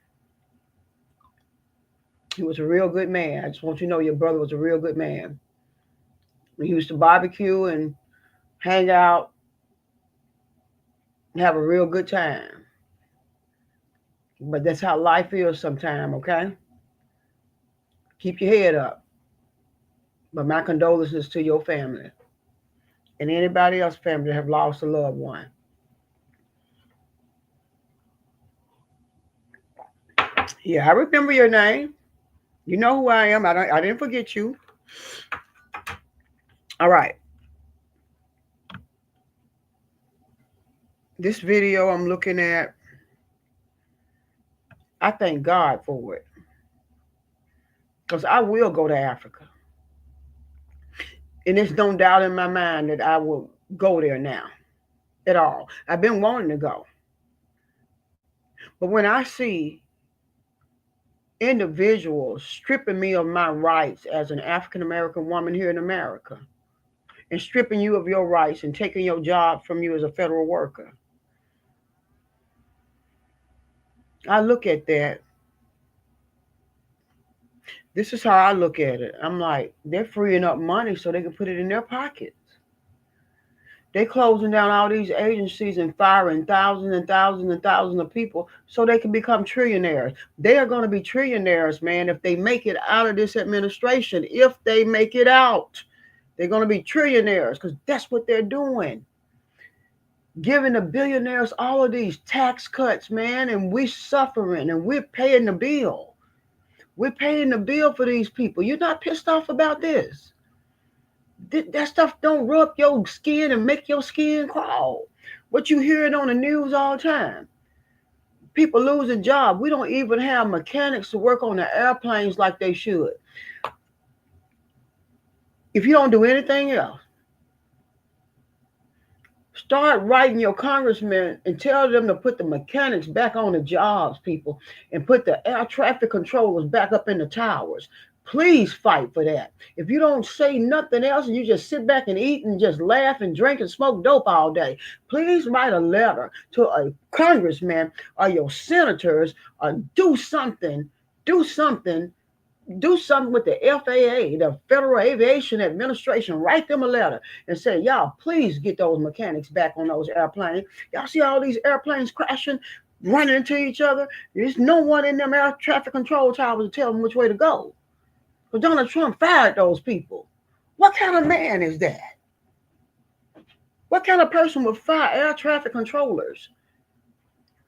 Speaker 1: He was a real good man. I just want you to know your brother was a real good man. He used to barbecue and hang out and have a real good time. But that's how life is sometimes, okay? Keep your head up. But my condolences to your family and anybody else's family that have lost a loved one. Yeah, I remember your name. You know who I am. I didn't forget you. All right. This video I'm looking at, I thank God for it. Because I will go to Africa. And there's no doubt in my mind that I will go there now at all. I've been wanting to go. But when I see individuals stripping me of my rights as an African-American woman here in America and stripping you of your rights and taking your job from you as a federal worker, I look at that. This is how I look at it. I'm like, they're freeing up money so they can put it in their pockets. They're closing down all these agencies and firing thousands and thousands and thousands of people so they can become trillionaires. They are going to be trillionaires, man, if they make it out of this administration. If they make it out, they're going to be trillionaires because that's what they're doing. Giving the billionaires all of these tax cuts, man, and we're suffering and we're paying the bill. We're paying the bill for these people. You're not pissed off about this. That stuff don't rub your skin and make your skin crawl. What you hearing on the news all the time. People losing jobs. We don't even have mechanics to work on the airplanes like they should. If you don't do anything else, start writing your congressmen and tell them to put the mechanics back on the jobs, people, and put the air traffic controllers back up in the towers. Please fight for that. If you don't say nothing else and you just sit back and eat and just laugh and drink and smoke dope all day, please write a letter to a congressman or your senators or do something with the FAA, the Federal Aviation Administration. Write them a letter and say, y'all, please get those mechanics back on those airplanes. Y'all see all these airplanes crashing, running into each other? There's no one in them air traffic control towers to tell them which way to go. But Donald Trump fired those people. What kind of man is that? What kind of person would fire air traffic controllers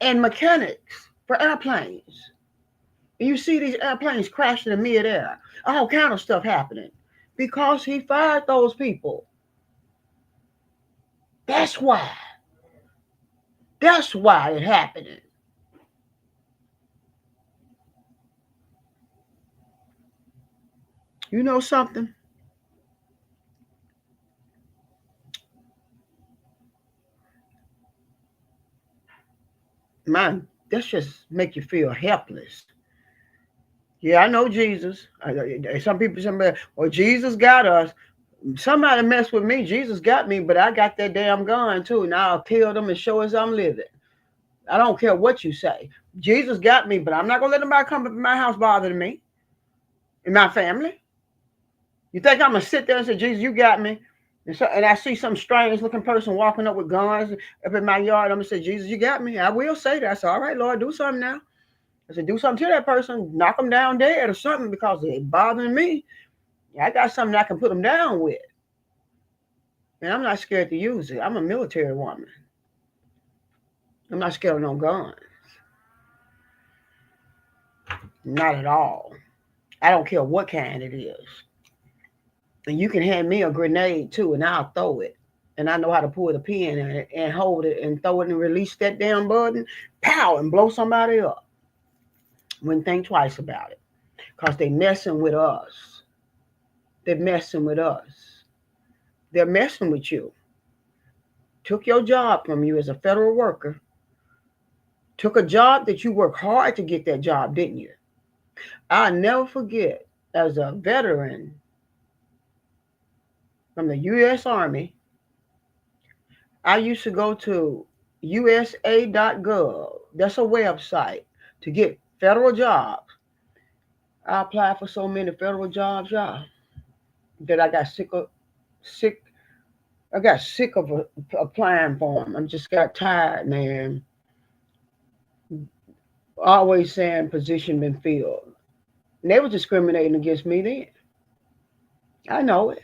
Speaker 1: and mechanics for airplanes? And you see these airplanes crashing in midair, all kind of stuff happening because he fired those people. That's why. That's why it happened. You know something? Man, that's just make you feel helpless. Yeah, I know Jesus. Some people say, well, Jesus got us. Somebody messed with me. Jesus got me, but I got that damn gun too. Now I'll kill them and show us I'm living. I don't care what you say. Jesus got me, but I'm not going to let nobody come to my house bothering me and my family. You think I'm going to sit there and say, Jesus, you got me? And I see some strange looking person walking up with guns up in my yard. I'm going to say, Jesus, you got me. I will say that. I said, all right, Lord, do something now. I said, do something to that person. Knock them down dead or something because they're bothering me. I got something I can put them down with. And I'm not scared to use it. I'm a military woman. I'm not scared of no guns. Not at all. I don't care what kind it is. And you can hand me a grenade too, and I'll throw it. And I know how to pull the pin in it and hold it and throw it and release that damn button, pow, and blow somebody up. Wouldn't think twice about it. Because they messing with us. They're messing with us. They're messing with you. Took your job from you as a federal worker. Took a job that you worked hard to get that job, didn't you? I'll never forget, as a veteran from the U.S. Army, I used to go to USA.gov. That's a website to get federal jobs. I applied for so many federal jobs, y'all, that I got sick of applying for them. I just got tired, man. Always saying position been filled. And they were discriminating against me then. I know it.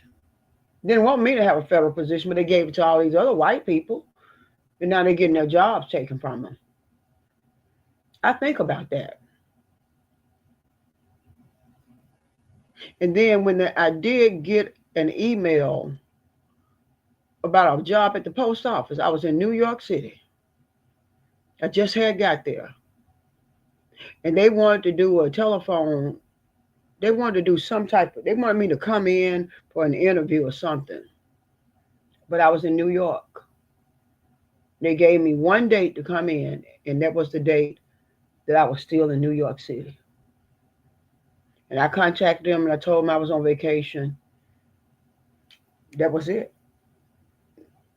Speaker 1: Didn't want me to have a federal position, but they gave it to all these other white people. And now they're getting their jobs taken from them. I think about that. And then when I did get an email about a job at the post office, I was in New York City. I just had got there. And they wanted to do a telephone. They wanted to do they wanted me to come in for an interview or something. But I was in New York. They gave me one date to come in, and that was the date that I was still in New York City. And I contacted them and I told them I was on vacation. That was it.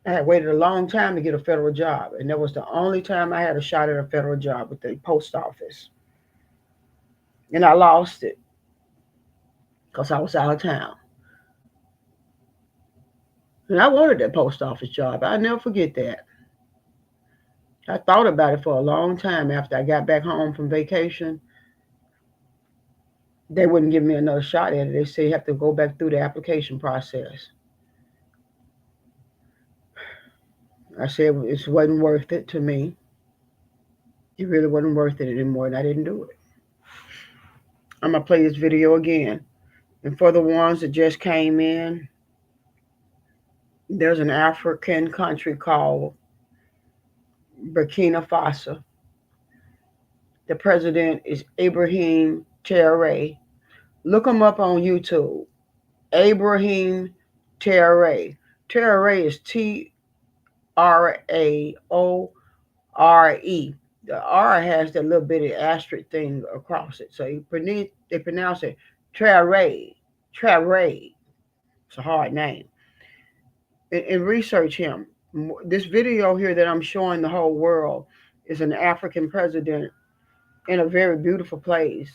Speaker 1: I had waited a long time to get a federal job, and that was the only time I had a shot at a federal job with the post office. And I lost it because I was out of town. And I wanted that post office job. I'll never forget that. I thought about it for a long time after I got back home from vacation. They wouldn't give me another shot at it. They say you have to go back through the application process. I said it wasn't worth it to me. It really wasn't worth it anymore, and I didn't do it. I'm going to play this video again. And for the ones that just came in, there's an African country called Burkina Faso. The president is Ibrahim Traore. Look him up on YouTube. Ibrahim Traore. Traore is Traore. The R has that little bitty asterisk thing across it. So they pronounce it Traore. Traore. It's a hard name. And research him. This video here that I'm showing the whole world is an African president in a very beautiful place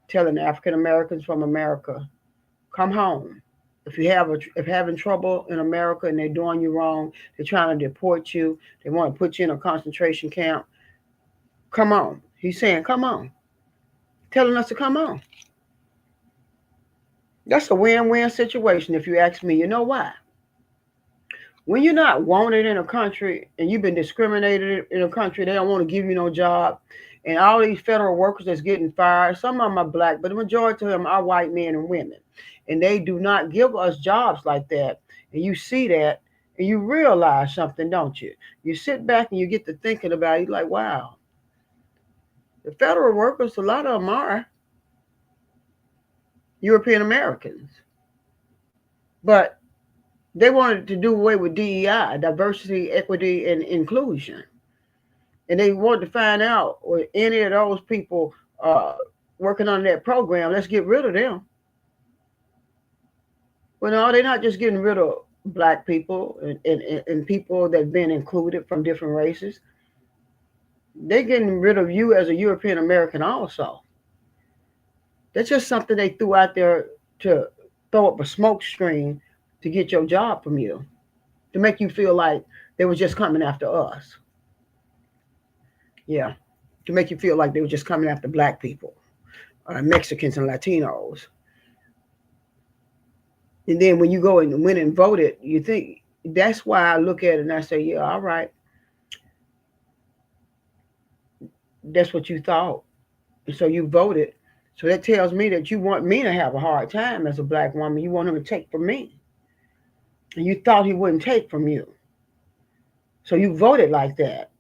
Speaker 1: telling African Americans from America, come home. If having trouble in America and they're doing you wrong, they're trying to deport you, they want to put you in a concentration camp, come on. He's saying, come on. Telling us to come on. That's a win-win situation if you ask me. You know why? When you're not wanted in a country and you've been discriminated in a country, they don't want to give you no job. And all these federal workers that's getting fired, some of them are black, but the majority of them are white men and women. And they do not give us jobs like that. And you see that and you realize something, don't you? You sit back and you get to thinking about it, you're like, wow. The federal workers, a lot of them are European Americans. But they wanted to do away with DEI, diversity, equity, and inclusion. And they wanted to find out were any of those people working on that program, let's get rid of them. Well, no, they're not just getting rid of black people and people that have been included from different races. They're getting rid of you as a European American also. That's just something they threw out there to throw up a smoke screen to get your job from you, to make you feel like they were just coming after us. Yeah, to make you feel like they were just coming after black people, Mexicans and Latinos. And then when you go and went and voted, you think, that's why I look at it and I say, yeah, all right. That's what you thought. And so you voted. So that tells me that you want me to have a hard time as a black woman. You want him to take from me. And you thought he wouldn't take from you. So you voted like that.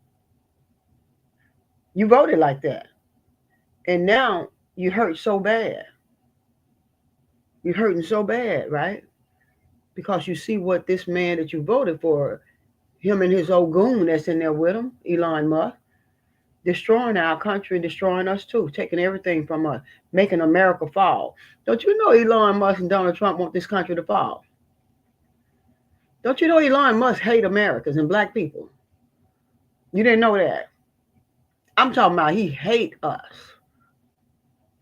Speaker 1: You voted like that. And now you hurt so bad. You're hurting so bad, right? Because you see what this man that you voted for, him and his old goon that's in there with him, Elon Musk, destroying our country and destroying us too, taking everything from us, making America fall. Don't you know Elon Musk and Donald Trump want this country to fall? Don't you know Elon Musk hate Americans and black people? You didn't know that. I'm talking about he hate us.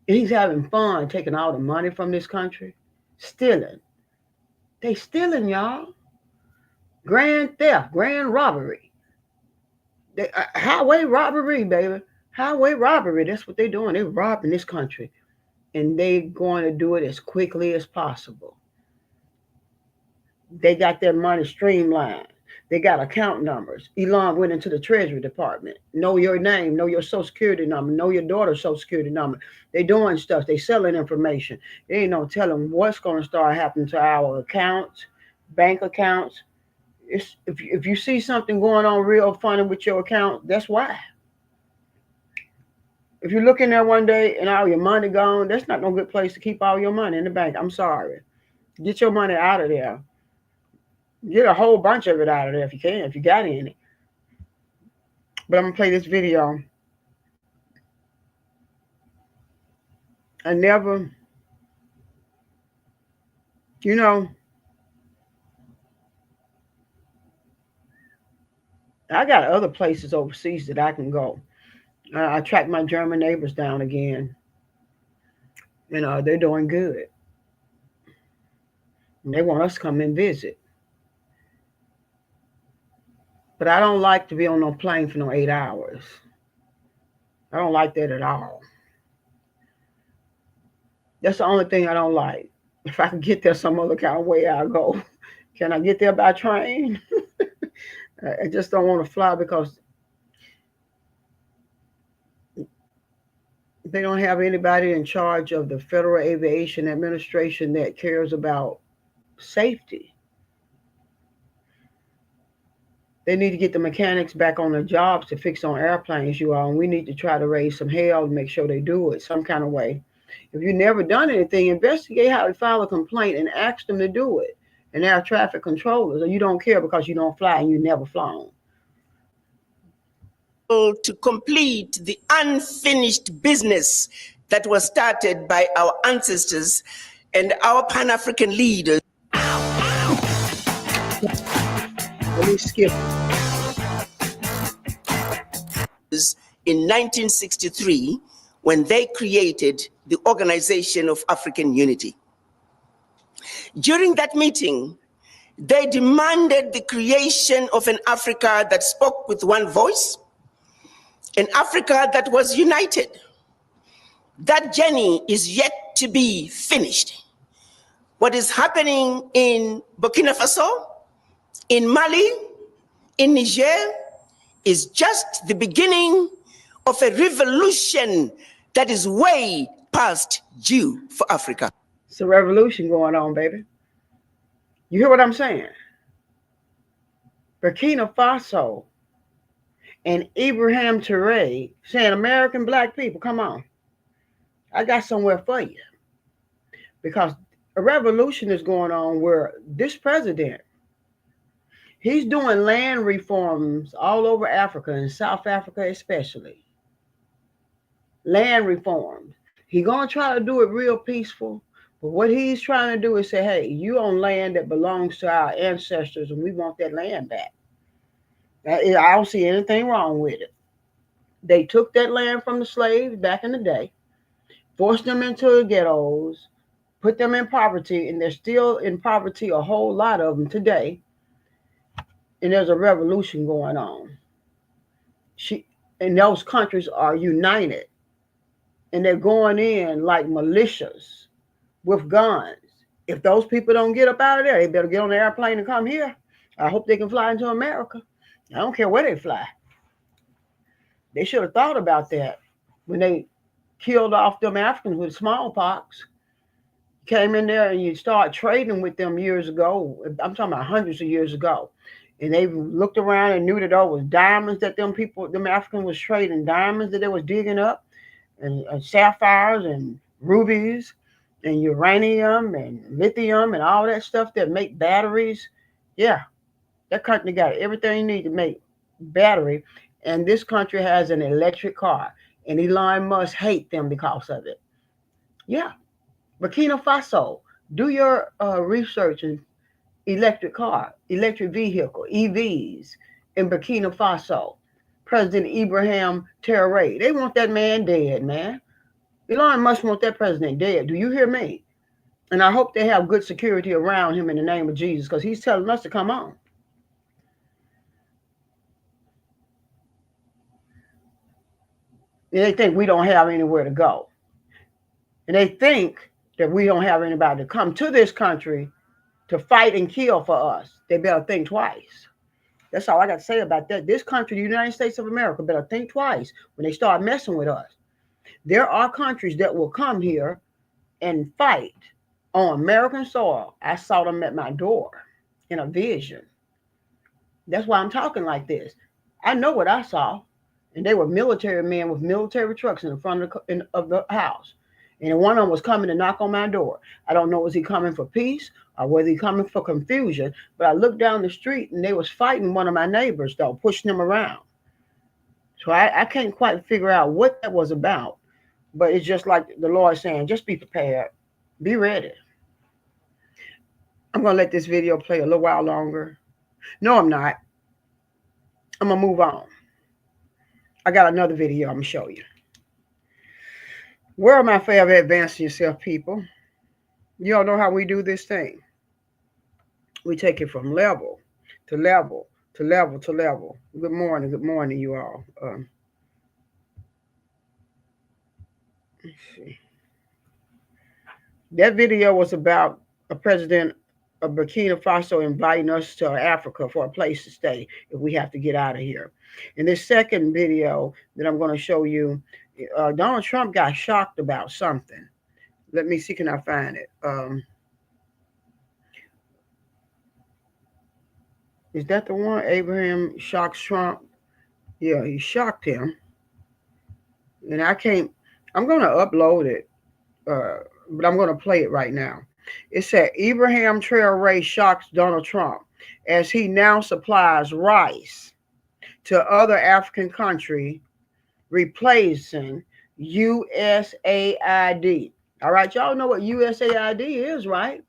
Speaker 1: And he's having fun taking all the money from this country, stealing. They stealing, y'all. Grand theft, grand robbery. Highway robbery, baby. Highway robbery. That's what they're doing. They're robbing this country. And they're going to do it as quickly as possible. They got their money streamlined. They got account numbers. Elon went into the Treasury Department. Know your name. Know your Social Security number. Know your daughter's Social Security number. They doing stuff. They selling information. They ain't no telling what's going to start happening to our accounts, bank accounts. If you see something going on real funny with your account, that's why. If you look in there one day and all your money gone, that's not no good place to keep all your money in the bank. I'm sorry. Get your money out of there. Get a whole bunch of it out of there if you can, if you got any. But I'm going to play this video. I never, you know, I got other places overseas that I can go. I tracked my German neighbors down again. You know, they're doing good. And they want us to come and visit. But I don't like to be on no plane for no 8 hours. I don't like that at all. That's the only thing I don't like. If I can get there some other kind of way, I'll go. Can I get there by train? I just don't want to fly because they don't have anybody in charge of the Federal Aviation Administration that cares about safety. They need to get the mechanics back on their jobs to fix on airplanes, you all. And we need to try to raise some hell to make sure they do it some kind of way. If you've never done anything, investigate how to file a complaint and ask them to do it. And air traffic controllers, or you don't care because you don't fly and you never flown.
Speaker 2: To complete the unfinished business that was started by our ancestors and our Pan-African leaders.
Speaker 1: Let me skip.
Speaker 2: In 1963, when they created the Organization of African Unity. During that meeting, they demanded the creation of an Africa that spoke with one voice, an Africa that was united. That journey is yet to be finished. What is happening in Burkina Faso, in Mali, in Niger, is just the beginning of a revolution that is way past due for Africa.
Speaker 1: It's a revolution going on, baby. You hear what I'm saying? Burkina Faso and Ibrahim Traore saying, American black people, come on. I got somewhere for you. Because a revolution is going on where this president, he's doing land reforms all over Africa, and South Africa especially. Land reforms. He's going to try to do it real peaceful. But what he's trying to do is say, hey, you own land that belongs to our ancestors, and we want that land back. I don't see anything wrong with it. They took that land from the slaves back in the day, forced them into the ghettos, put them in poverty, and they're still in poverty, a whole lot of them today. And there's a revolution going on. And those countries are united. And they're going in like militias with guns. If those people don't get up out of there, they better get on the airplane and come here. I hope they can fly into America. I don't care where they fly. They should have thought about that when they killed off them Africans with smallpox. Came in there and you start trading with them years ago. I'm talking about hundreds of years ago. And they looked around and knew that there was diamonds that them Africans was trading, diamonds that they was digging up, and sapphires and rubies and uranium and lithium and all that stuff that make batteries. Yeah, that country got everything you need to make battery. And this country has an electric car. And Elon Musk hate them because of it. Yeah. Burkina Faso, do your research in electric car, electric vehicle, EVs in Burkina Faso. President Ibrahim Traore, they want that man dead, man. Elon Musk want that president dead. Do you hear me? And I hope they have good security around him in the name of Jesus, because he's telling us to come on. And they think we don't have anywhere to go. And they think that we don't have anybody to come to this country to fight and kill for us. They better think twice. That's all I got to say about that. This country, the United States of America, better think twice when they start messing with us. There are countries that will come here and fight on American soil. I saw them at my door in a vision. That's why I'm talking like this. I know what I saw. And they were military men with military trucks in the front of the house. And one of them was coming to knock on my door. I don't know, was he coming for peace or was he coming for confusion? But I looked down the street and they was fighting one of my neighbors, though, pushing him around. So I can't quite figure out what that was about. But it's just like the Lord saying, just be prepared. Be ready. I'm going to let this video play a little while longer. No, I'm not. I'm going to move on. I got another video I'm going to show you. Where am I forever advancing yourself, people? You all know how we do this thing. We take it from level to level to level to level. Good morning, you all. Let's see. That video was about a president of Burkina Faso inviting us to Africa for a place to stay if we have to get out of here. In this second video that I'm going to show you, Donald Trump got shocked about something. Let me see, can I find it? Is that the one? Abraham shocks Trump. Yeah, he shocked him. And I'm going to upload it, but I'm going to play it right now. It said, Ibrahim Traore shocks Donald Trump as he now supplies rice to other African countries, replacing USAID. All right, y'all know what USAID is, right?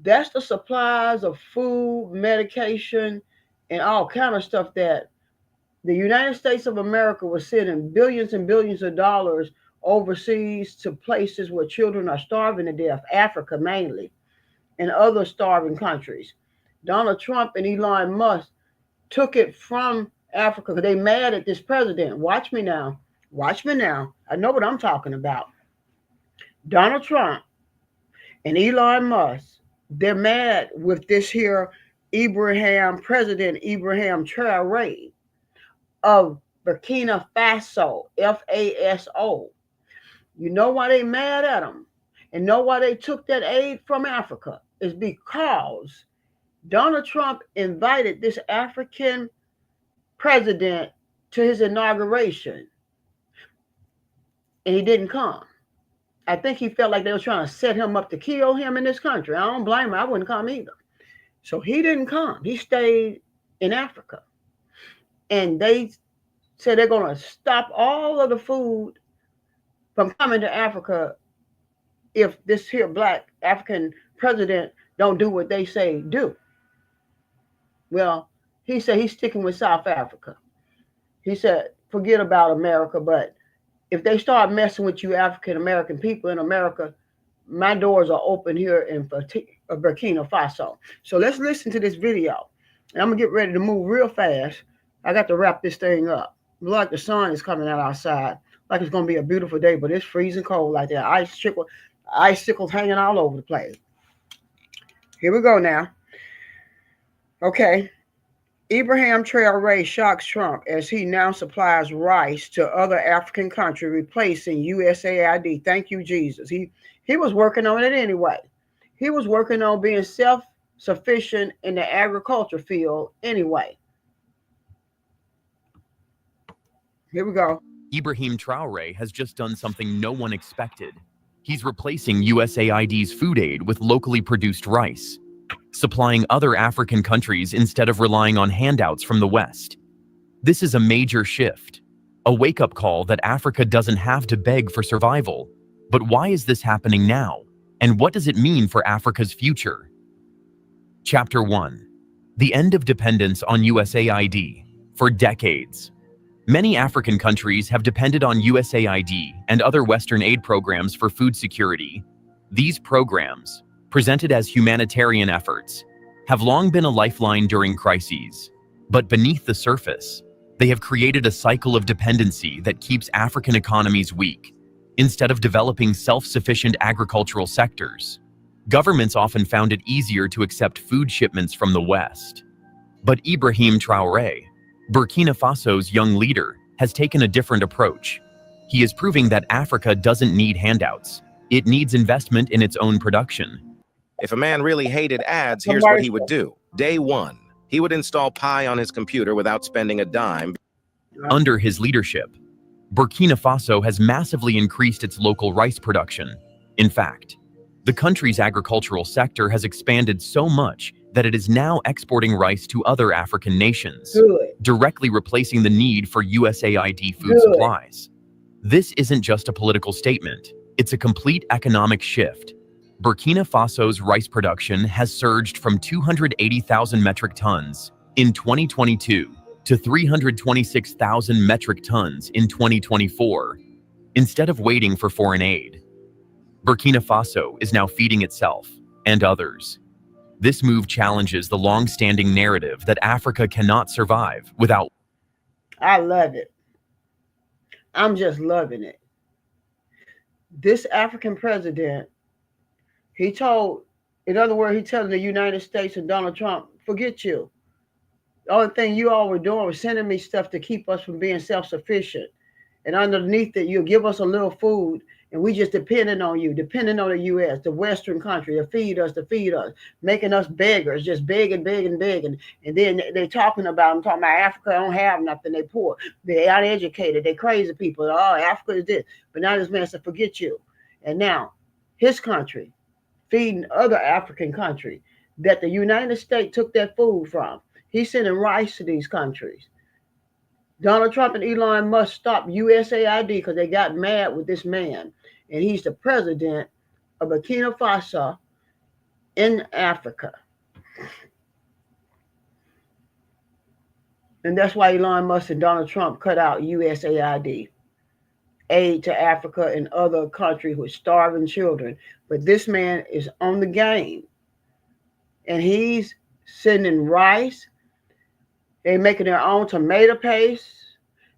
Speaker 1: That's the supplies of food, medication, and all kind of stuff that the United States of America was sending billions and billions of dollars overseas to places where children are starving to death, Africa mainly, and other starving countries. Donald Trump and Elon Musk took it from Africa because they mad at this president. Watch me now. Watch me now. I know what I'm talking about. Donald Trump and Elon Musk, they're mad with this here President Ibrahim Traore of Burkina Faso, FASO. You know why they mad at him and know why they took that aid from Africa? Is because Donald Trump invited this African president to his inauguration and he didn't come. I think he felt like they were trying to set him up to kill him in this country. I don't blame him. I wouldn't come either. So he didn't come. He stayed in Africa. And they said they're going to stop all of the food from coming to Africa if this here black African president don't do what they say do. Well, he said he's sticking with South Africa. He said, forget about America, but if they start messing with you African American people in America, my doors are open here in Burkina Faso. So let's listen to this video. And I'm going to get ready to move real fast. I got to wrap this thing up. Look like the sun is coming out outside. Like it's going to be a beautiful day, but it's freezing cold like that. Ice trickle. Icicles hanging all over the place. Here we go now. Okay. Ibrahim Traore shocks Trump as he now supplies rice to other African countries, replacing USAID. Thank you, Jesus. He was working on it anyway. He was working on being self-sufficient in the agriculture field anyway. Here we go.
Speaker 5: Ibrahim Traore has just done something no one expected. He's replacing USAID's food aid with locally produced rice, supplying other African countries instead of relying on handouts from the West. This is a major shift, a wake-up call that Africa doesn't have to beg for survival. But why is this happening now? And what does it mean for Africa's future? Chapter 1. The end of dependence on USAID. For decades, many African countries have depended on USAID and other Western aid programs for food security. These programs, presented as humanitarian efforts, have long been a lifeline during crises. But beneath the surface, they have created a cycle of dependency that keeps African economies weak. Instead of developing self-sufficient agricultural sectors, governments often found it easier to accept food shipments from the West. But Ibrahim Traore, Burkina Faso's young leader, has taken a different approach. He is proving that Africa doesn't need handouts. It needs investment in its own production.
Speaker 6: If a man really hated ads, here's what he would do. Day one, he would install Pi on his computer without spending a dime.
Speaker 5: Under his leadership, Burkina Faso has massively increased its local rice production. In fact, the country's agricultural sector has expanded so much that it is now exporting rice to other African nations, directly replacing the need for USAID food supplies. This isn't just a political statement, it's a complete economic shift. Burkina Faso's rice production has surged from 280,000 metric tons in 2022 to 326,000 metric tons in 2024. Instead of waiting for foreign aid, Burkina Faso is now feeding itself and others. This move challenges the long-standing narrative that Africa cannot survive without.
Speaker 1: I love it. I'm just loving it. This African president, he told, in other words, he's telling the United States and Donald Trump, forget you. The only thing you all were doing was sending me stuff to keep us from being self-sufficient. And underneath it, you'll give us a little food, and we just depending on you, depending on the U.S., the Western country, to feed us, making us beggars, just begging. And then they're talking about Africa don't have nothing, they poor, they uneducated, they crazy people. Oh, Africa is this. But now this man said, forget you. And now his country feeding other African countries that the United States took that food from. He's sending rice to these countries. Donald Trump and Elon Musk stopped USAID because they got mad with this man. And he's the president of Burkina Faso in Africa. And that's why Elon Musk and Donald Trump cut out USAID, aid to Africa and other countries with starving children. But this man is on the game. And he's sending rice. They're making their own tomato paste.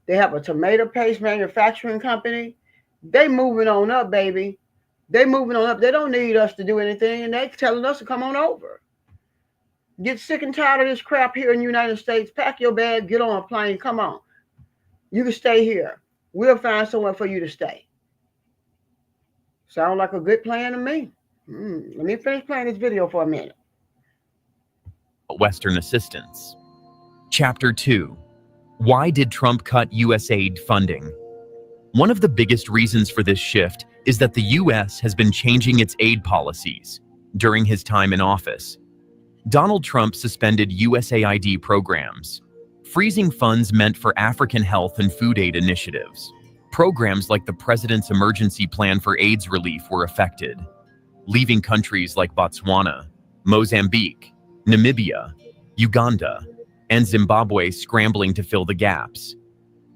Speaker 1: They have a tomato paste manufacturing company. They moving on up, baby. They moving on up. They don't need us to do anything, and they telling us to come on over. Get sick and tired of this crap here in the United States. Pack your bag, get on a plane, come on. You can stay here. We'll find somewhere for you to stay. Sound like a good plan to me. Let me finish playing this video for a minute.
Speaker 5: Western assistance. Chapter 2. Why did Trump cut USAID funding? One of the biggest reasons for this shift is that the US has been changing its aid policies during his time in office. Donald Trump suspended USAID programs, freezing funds meant for African health and food aid initiatives. Programs like the President's Emergency Plan for AIDS Relief were affected, leaving countries like Botswana, Mozambique, Namibia, Uganda, and Zimbabwe scrambling to fill the gaps.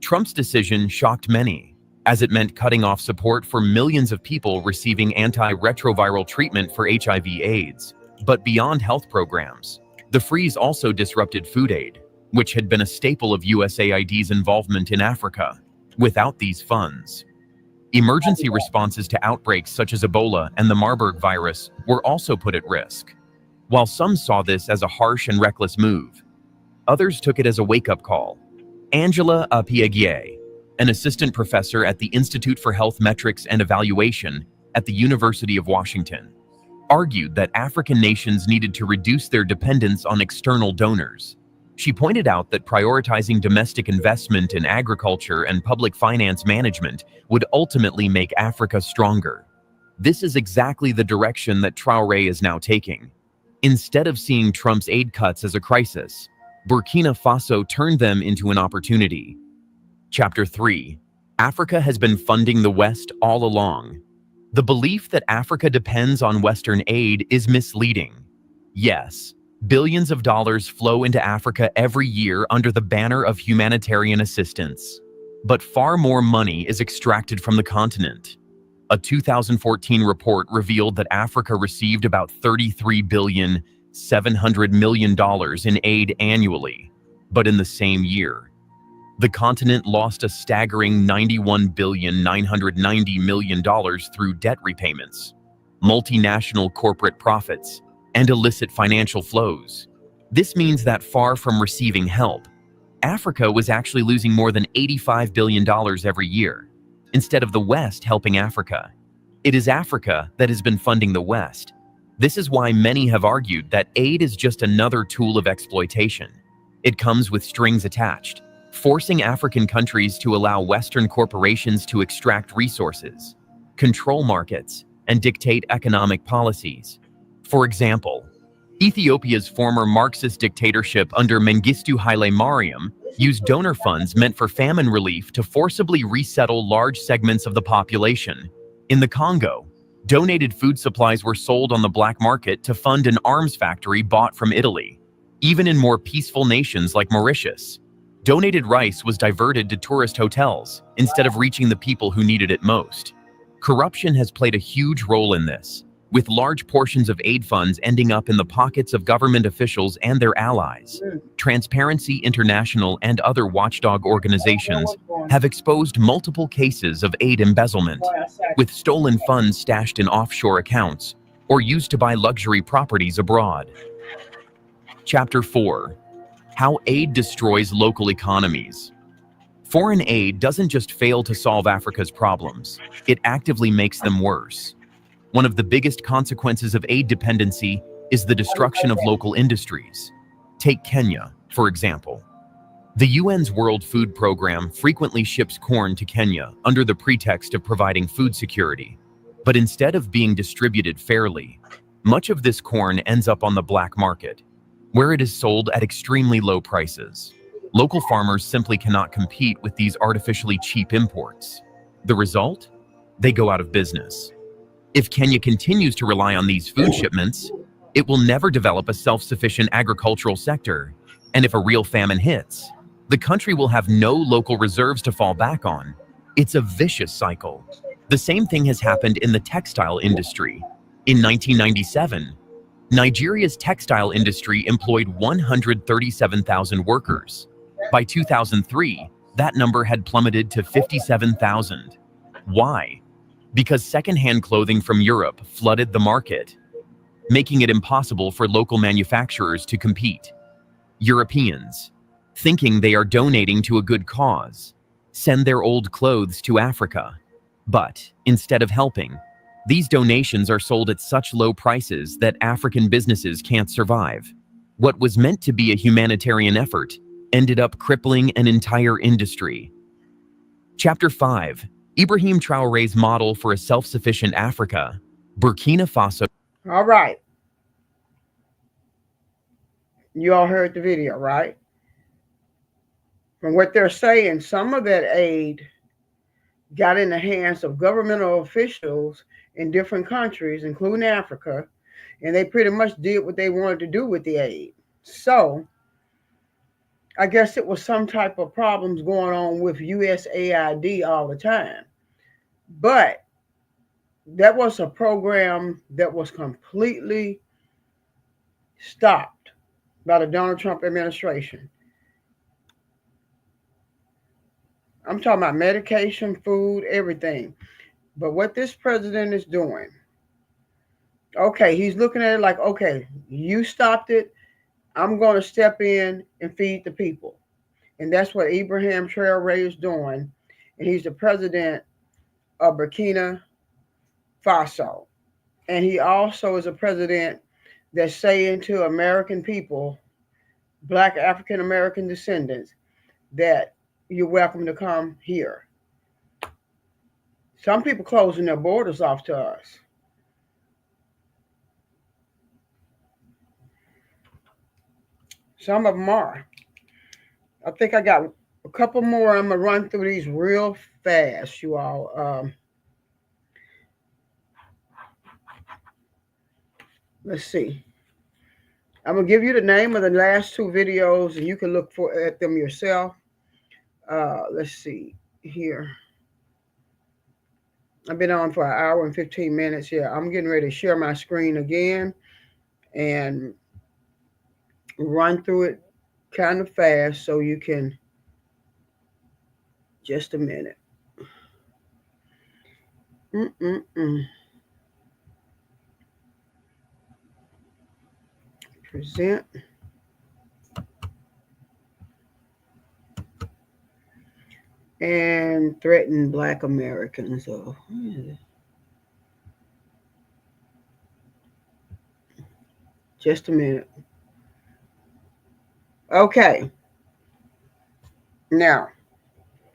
Speaker 5: Trump's decision shocked many, as it meant cutting off support for millions of people receiving antiretroviral treatment for HIV/AIDS. But beyond health programs, the freeze also disrupted food aid, which had been a staple of USAID's involvement in Africa. Without these funds, Emergency responses to outbreaks such as Ebola and the Marburg virus were also put at risk. While some saw this as a harsh and reckless move, others took it as a wake-up call. Angela Appiagie, an assistant professor at the Institute for Health Metrics and Evaluation at the University of Washington, argued that African nations needed to reduce their dependence on external donors. She pointed out that prioritizing domestic investment in agriculture and public finance management would ultimately make Africa stronger. This is exactly the direction that Traore is now taking. Instead of seeing Trump's aid cuts as a crisis, Burkina Faso turned them into an opportunity. Chapter 3. Africa has been funding the West all along. The belief that Africa depends on Western aid is misleading. Yes, billions of dollars flow into Africa every year under the banner of humanitarian assistance. But far more money is extracted from the continent. A 2014 report revealed that Africa received about $33.7 billion in aid annually. But in the same year, the continent lost a staggering $91.99 billion through debt repayments, multinational corporate profits, and illicit financial flows. This means that far from receiving help, Africa was actually losing more than $85 billion every year, instead of the West helping Africa. It is Africa that has been funding the West. This is why many have argued that aid is just another tool of exploitation. It comes with strings attached, forcing African countries to allow Western corporations to extract resources, control markets, and dictate economic policies. For example, Ethiopia's former Marxist dictatorship under Mengistu Haile Mariam used donor funds meant for famine relief to forcibly resettle large segments of the population. In the Congo, donated food supplies were sold on the black market to fund an arms factory bought from Italy. Even in more peaceful nations like Mauritius, donated rice was diverted to tourist hotels instead of reaching the people who needed it most. Corruption has played a huge role in this, with large portions of aid funds ending up in the pockets of government officials and their allies. Transparency International and other watchdog organizations have exposed multiple cases of aid embezzlement, with stolen funds stashed in offshore accounts or used to buy luxury properties abroad. Chapter 4. How aid destroys local economies. Foreign aid doesn't just fail to solve Africa's problems, it actively makes them worse. One of the biggest consequences of aid dependency is the destruction of local industries. Take Kenya, for example. The UN's World Food Program frequently ships corn to Kenya under the pretext of providing food security. But instead of being distributed fairly, much of this corn ends up on the black market, where it is sold at extremely low prices. Local farmers simply cannot compete with these artificially cheap imports. The result? They go out of business. If Kenya continues to rely on these food shipments, it will never develop a self-sufficient agricultural sector. And if a real famine hits, the country will have no local reserves to fall back on. It's a vicious cycle. The same thing has happened in the textile industry. In 1997, Nigeria's textile industry employed 137,000 workers. By 2003, that number had plummeted to 57,000. Why? Because secondhand clothing from Europe flooded the market, making it impossible for local manufacturers to compete. Europeans, thinking they are donating to a good cause, send their old clothes to Africa. But instead of helping, these donations are sold at such low prices that African businesses can't survive. What was meant to be a humanitarian effort ended up crippling an entire industry. Chapter 5. Ibrahim Traore's model for a self-sufficient Africa, Burkina Faso.
Speaker 1: All right. You all heard the video, right? From what they're saying, some of that aid got in the hands of governmental officials in different countries, including Africa, and they pretty much did what they wanted to do with the aid. So I guess it was some type of problems going on with USAID all the time. But that was a program that was completely stopped by the Donald Trump administration. I'm talking about medication, food, everything. But what this president is doing, okay, he's looking at it like, okay, you stopped it. I'm going to step in and feed the people. And that's what Ibrahim Traore is doing. And he's the president of Burkina Faso. And he also is a president that's saying to American people, Black African American descendants, that you're welcome to come here. Some people closing their borders off to us. Some of them are. I think I got a couple more. I'm going to run through these real fast, you all. Let's see. I'm going to give you the name of the last two videos, and you can look at them yourself. Let's see here. I've been on for an hour and 15 minutes. Yeah, I'm getting ready to share my screen again and run through it kind of fast so you can, just a minute. Present. And threaten Black Americans. So, just a minute. Okay. Now,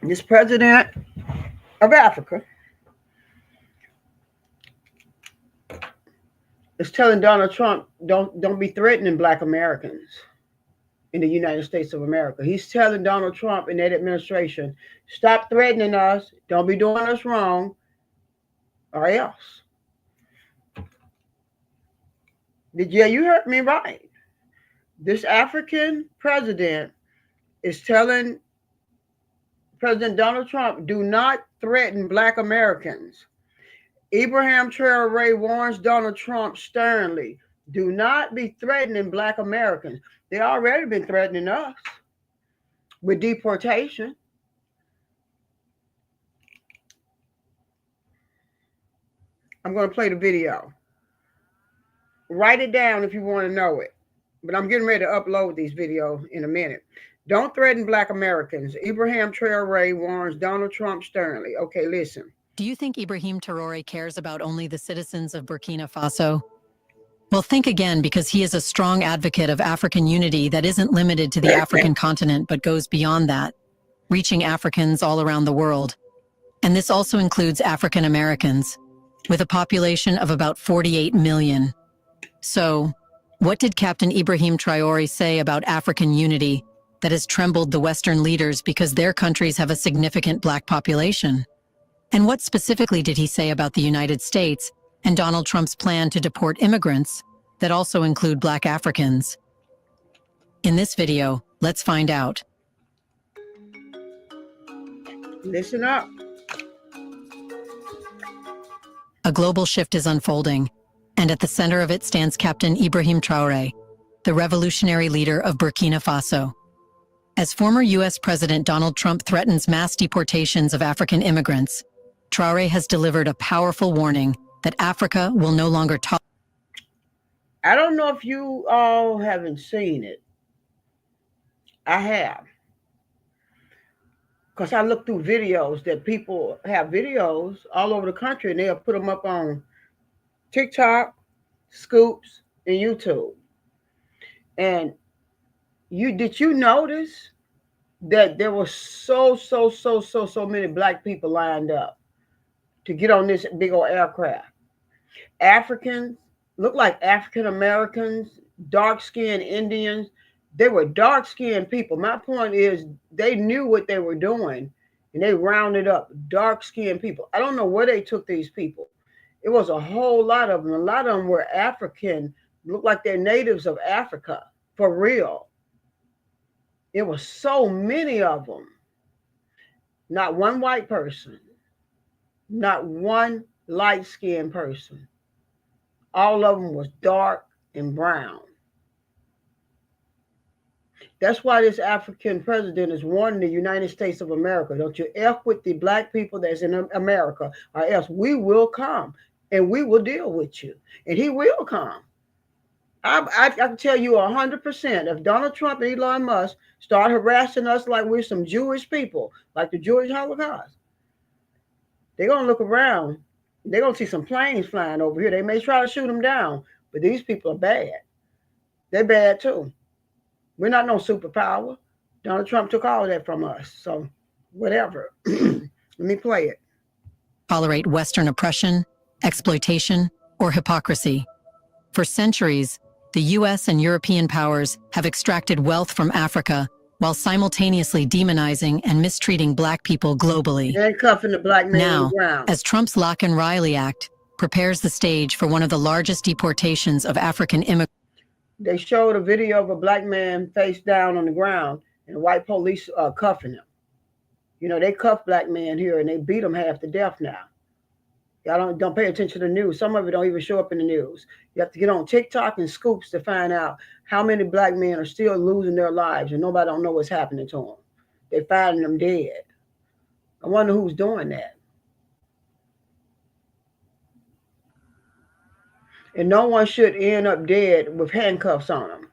Speaker 1: this president of Africa is telling Donald Trump, don't be threatening Black Americans in the United States of America. He's telling Donald Trump and that administration, stop threatening us, don't be doing us wrong, or else. Yeah, you heard me right. This African president is telling President Donald Trump, do not threaten Black Americans. Ibrahim Traore warns Donald Trump sternly, do not be threatening Black Americans. They already been threatening us with deportation. I'm going to play the video. Write it down if you want to know it. But I'm getting ready to upload these videos in a minute. Don't threaten Black Americans. Ibrahim Traore warns Donald Trump sternly. Okay, listen.
Speaker 7: Do you think Ibrahim Traore cares about only the citizens of Burkina Faso? Well, think again, because he is a strong advocate of African unity that isn't limited to the African continent, but goes beyond that, reaching Africans all around the world. And this also includes African Americans, with a population of about 48 million. So, what did Captain Ibrahim Traore say about African unity that has trembled the Western leaders because their countries have a significant Black population? And what specifically did he say about the United States and Donald Trump's plan to deport immigrants that also include Black Africans? In this video, let's find out.
Speaker 1: Listen up.
Speaker 7: A global shift is unfolding, and at the center of it stands Captain Ibrahim Traore, the revolutionary leader of Burkina Faso. As former U.S. President Donald Trump threatens mass deportations of African immigrants, Traore has delivered a powerful warning that Africa will no longer tolerate.
Speaker 1: I don't know if you all haven't seen it. I have. Because I look through videos that people have videos all over the country, and they'll put them up on TikTok, Scoops, and YouTube. And did you notice that there were so many Black people lined up to get on this big old aircraft? Africans, look like African Americans, dark-skinned Indians. They were dark-skinned people. My point is they knew what they were doing, and they rounded up dark-skinned people. I don't know where they took these people. It was a whole lot of them. A lot of them were African, looked like they're natives of Africa, for real. It was so many of them. Not one white person. Not one light-skinned person. All of them was dark and brown. That's why this African president is warning the United States of America. Don't you F with the black people that's in America, or else we will come and we will deal with you. And he will come. I can tell you 100%, if Donald Trump and Elon Musk start harassing us like we're some Jewish people, like the Jewish Holocaust, they're going to look around. They're going to see some planes flying over here. They may try to shoot them down, but these people are bad. They're bad too. We're not no superpower. Donald Trump took all of that from us. So whatever. Let me play it.
Speaker 7: Tolerate Western oppression, exploitation, or hypocrisy. For centuries, the US and European powers have extracted wealth from Africa while simultaneously demonizing and mistreating black people globally.
Speaker 1: Handcuffing the black man on
Speaker 7: Now,
Speaker 1: the ground.
Speaker 7: as Trump's Lock and Riley Act prepares the stage for one of the largest deportations of African immigrants.
Speaker 1: They showed a video of a black man face down on the ground and white police cuffing him. You know, they cuff black men here and they beat them half to death now. Y'all don't pay attention to the news. Some of it don't even show up in the news. You have to get on TikTok and Scoops to find out how many black men are still losing their lives and nobody don't know what's happening to them. They're finding them dead. I wonder who's doing that. And no one should end up dead with handcuffs on them.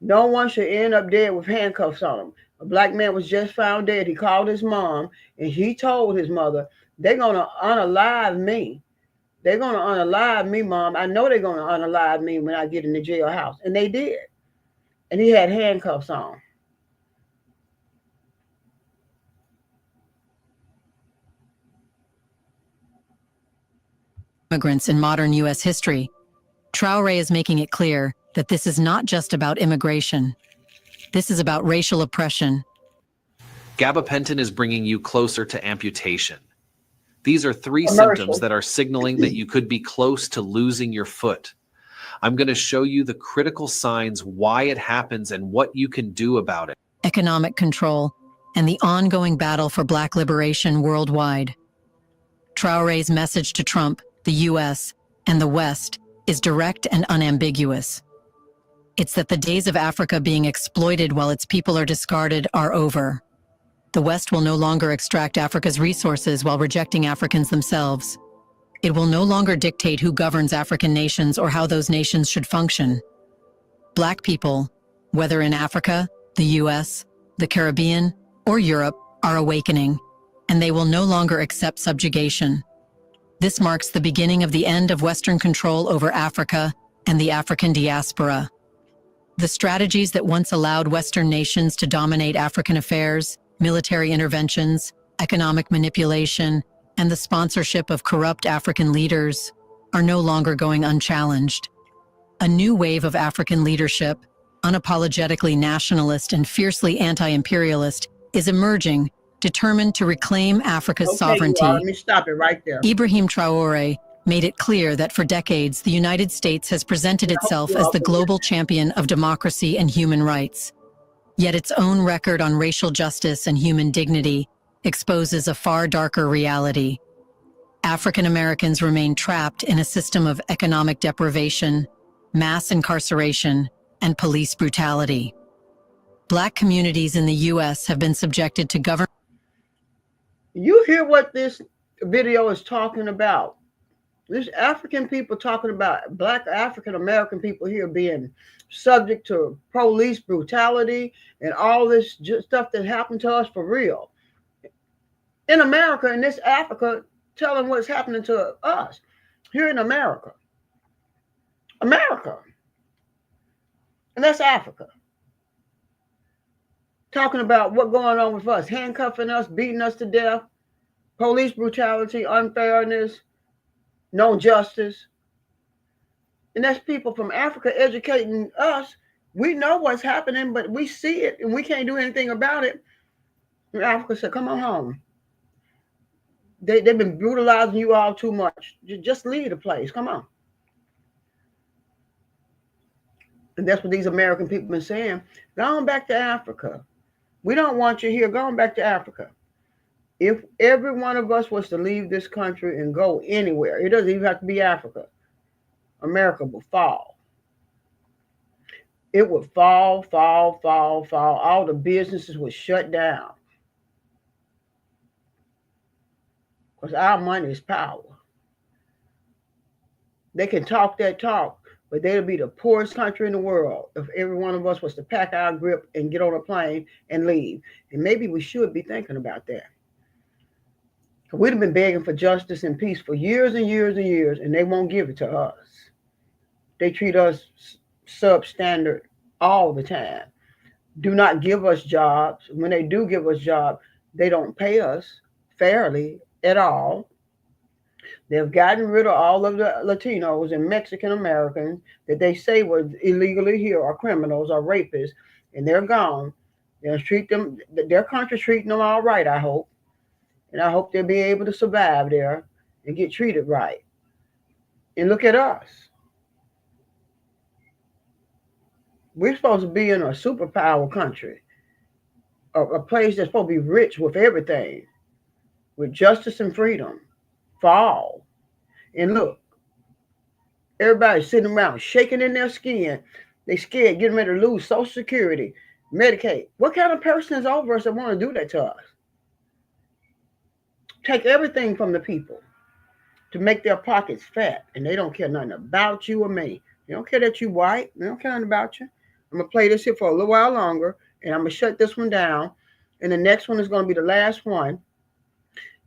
Speaker 1: No one should end up dead with handcuffs on them. A black man was just found dead. He called his mom and he told his mother, they're going to unalive me. They're going to unalive me, Mom. I know they're going to unalive me when I get in the jailhouse. And they did. And he had handcuffs on.
Speaker 7: Immigrants in modern U.S. history, Traore is making it clear that this is not just about immigration. This is about racial oppression.
Speaker 8: Gabapentin is bringing you closer to amputation. These are three symptoms that are signaling that you could be close to losing your foot. I'm going to show you the critical signs, why it happens, and what you can do about it.
Speaker 7: Economic control and the ongoing battle for black liberation worldwide. Traore's message to Trump, the U.S., and the West is direct and unambiguous. It's that the days of Africa being exploited while its people are discarded are over. The West will no longer extract Africa's resources while rejecting Africans themselves. It will no longer dictate who governs African nations or how those nations should function. Black people, whether in Africa, the US, the Caribbean, or Europe, are awakening, and they will no longer accept subjugation. This marks the beginning of the end of Western control over Africa and the African diaspora. The strategies that once allowed Western nations to dominate African affairs, military interventions, economic manipulation, and the sponsorship of corrupt African leaders are no longer going unchallenged. A new wave of African leadership, unapologetically nationalist and fiercely anti-imperialist, is emerging, determined to reclaim Africa's sovereignty.
Speaker 1: Let me stop it right there.
Speaker 7: Ibrahim Traore made it clear that for decades, the United States has presented itself as the global champion of democracy and human rights. Yet its own record on racial justice and human dignity exposes a far darker reality. African Americans remain trapped in a system of economic deprivation, mass incarceration, and police brutality. Black communities in the U.S. have been subjected to government.
Speaker 1: You hear what this video is talking about? There's African people talking about black African American people here being subject to police brutality and all this stuff that happened to us for real. In America, in this Africa, telling what's happening to us here in America. America. And that's Africa. Talking about what's going on with us, handcuffing us, beating us to death, police brutality, unfairness, no justice. And that's people from Africa educating us. We know what's happening, but we see it and we can't do anything about it. And Africa said, come on home. They've been brutalizing you all too much. Just leave the place. Come on. And that's what these American people have been saying. Go on back to Africa. We don't want you here. Go on back to Africa. If every one of us was to leave this country and go anywhere, it doesn't even have to be Africa, America will fall. it would fall. All the businesses would shut down. Because our money is power. They can talk that talk, but they'll be the poorest country in the world if every one of us was to pack our grip and get on a plane and leave. And maybe we should be thinking about that. We'd have been begging for justice and peace for years and years and years, and they won't give it to us. They treat us substandard all the time. Do not give us jobs. When they do give us jobs, they don't pay us fairly at all. They've gotten rid of all of the Latinos and Mexican Americans that they say were illegally here or criminals or rapists, and they're gone. They'll treat them, their country's treating them all right, I hope. And I hope they'll be able to survive there and get treated right. And look at us. We're supposed to be in a superpower country, a place that's supposed to be rich with everything, with justice and freedom for all. And look, everybody's sitting around shaking in their skin. They scared, getting ready to lose Social Security, Medicaid. What kind of person is over us that want to do that to us? Take everything from the people to make their pockets fat, and they don't care nothing about you or me. They don't care that you white. They don't care nothing about you. I'm going to play this here for a little while longer, and I'm going to shut this one down. And the next one is going to be the last one.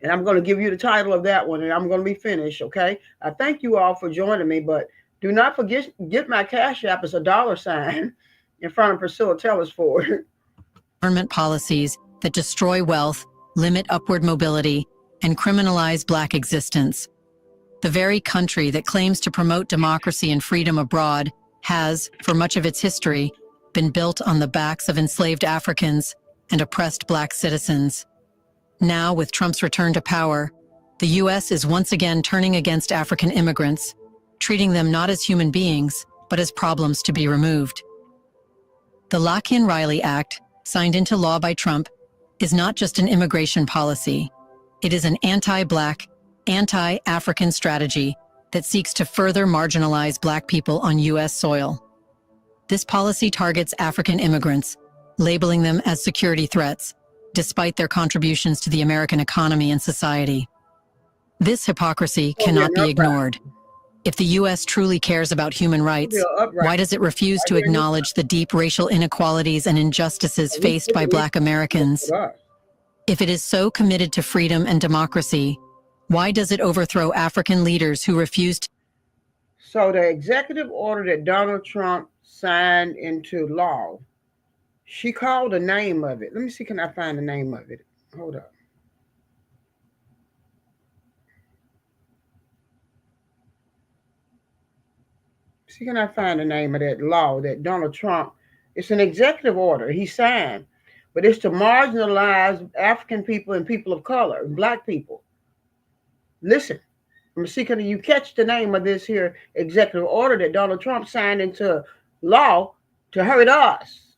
Speaker 1: And I'm going to give you the title of that one, and I'm going to be finished, okay? I thank you all for joining me, but do not forget, get my Cash App as a $sign in front of PriscillaTelesford.
Speaker 7: Government policies that destroy wealth, limit upward mobility, and criminalize Black existence. The very country that claims to promote democracy and freedom abroad has, for much of its history, been built on the backs of enslaved Africans and oppressed Black citizens. Now, with Trump's return to power, the U.S. is once again turning against African immigrants, treating them not as human beings, but as problems to be removed. The Lakin-Riley Act, signed into law by Trump, is not just an immigration policy. It is an anti-Black, anti-African strategy that seeks to further marginalize Black people on U.S. soil. This policy targets African immigrants, labeling them as security threats, despite their contributions to the American economy and society. This hypocrisy cannot be ignored. If the U.S. truly cares about human rights, why does it refuse to acknowledge the deep racial inequalities and injustices faced by Black Americans? If it is so committed to freedom and democracy, why does it overthrow African leaders who refused?
Speaker 1: So the executive order that Donald Trump signed into law, she called the name of it. Let me see, can I find the name of it? Hold up. See, can I find the name of that law that Donald Trump, it's an executive order he signed, but it's to marginalize African people and people of color, and Black people. Listen, let me see, can you catch the name of this here executive order that Donald Trump signed into law to hurt us?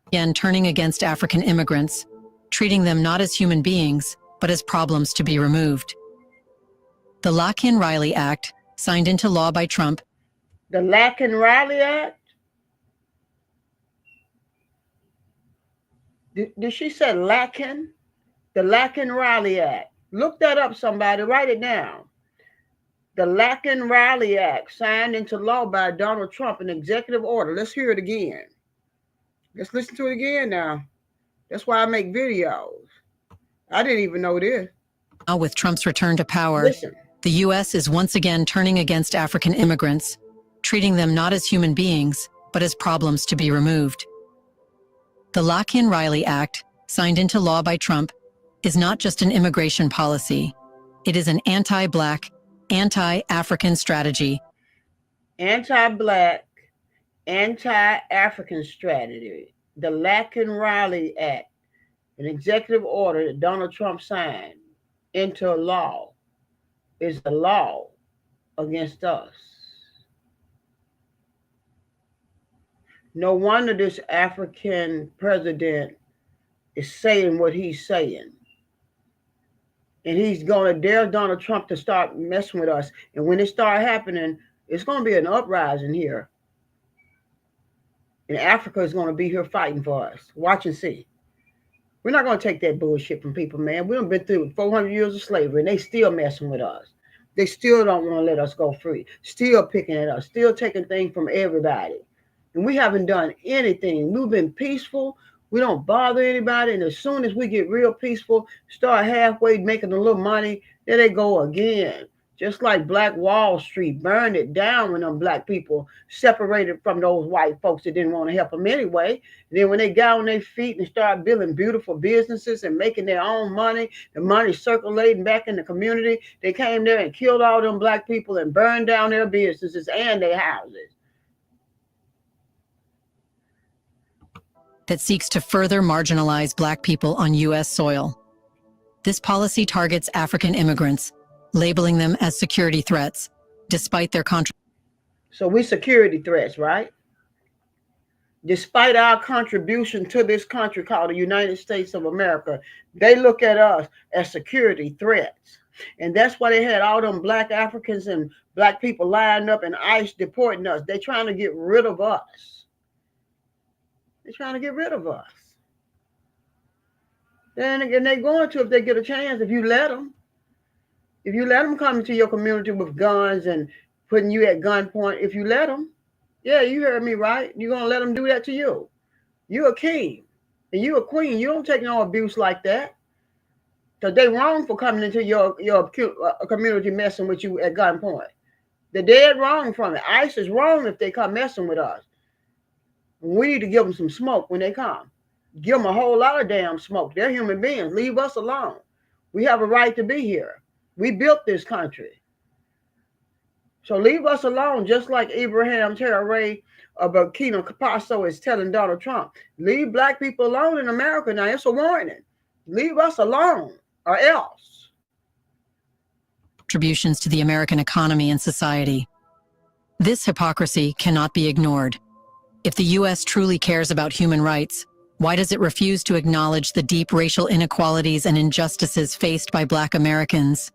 Speaker 7: Again, turning against African immigrants, treating them not as human beings, but as problems to be removed. The Lakin-Riley Act, signed into law by Trump.
Speaker 1: The Lakin-Riley Act? Did she say Lakin? The Lakin-Riley Act. Look that up, somebody. Write it down. The Lakin-Riley Act, signed into law by Donald Trump, an executive order. Let's hear it again. Let's listen to it again now. That's why I make videos. I didn't even know this.
Speaker 7: Now, with Trump's return to power,
Speaker 1: Listen.
Speaker 7: The U.S. is once again turning against African immigrants, treating them not as human beings, but as problems to be removed. The Lakin-Riley Act, signed into law by Trump, is not just an immigration policy. It is an anti-Black, anti-African strategy.
Speaker 1: Anti-Black, anti-African strategy. The Lakin-Riley Act, an executive order that Donald Trump signed into law, is a law against us. No wonder this African president is saying what he's saying. And he's going to dare Donald Trump to start messing with us. And when it starts happening, it's going to be an uprising here. And Africa is going to be here fighting for us. Watch and see. We're not going to take that bullshit from people, man. We've been through 400 years of slavery, and they still messing with us. They still don't want to let us go free. Still picking at us. Still taking things from everybody. And we haven't done anything. We've been peaceful. We don't bother anybody. And as soon as we get real peaceful, start halfway making a little money, there they go again. Just like Black Wall Street, burned it down when them black people separated from those white folks that didn't want to help them anyway. And then when they got on their feet and started building beautiful businesses and making their own money, the money circulating back in the community, they came there and killed all them black people and burned down their businesses and their houses.
Speaker 7: That seeks to further marginalize Black people on U.S. soil. This policy targets African immigrants, labeling them as security threats, despite their
Speaker 1: So we security threats, right? Despite our contribution to this country called the United States of America, they look at us as security threats. And that's why they had all them Black Africans and Black people lined up and ICE deporting us. They're trying to get rid of us. They're trying to get rid of us. Then again, they're going to if they get a chance, if you let them. If you let them come into your community with guns and putting you at gunpoint, if you let them, yeah, you heard me right. You're going to let them do that to you. You're a king and you're a queen. You don't take no abuse like that. Because they wrong for coming into your community messing with you at gunpoint. They're dead wrong from it. ICE is wrong if they come messing with us. We need to give them some smoke when they come. Give them a whole lot of damn smoke. They're human beings. Leave us alone. We have a right to be here. We built this country. So leave us alone, just like Ibrahim Traore of Burkina Faso is telling Donald Trump. Leave Black people alone in America now. It's a warning. Leave us alone or else.
Speaker 7: contributions to the American economy and society. This hypocrisy cannot be ignored. If the U.S. truly cares about human rights, why does it refuse to acknowledge the deep racial inequalities and injustices faced by Black Americans?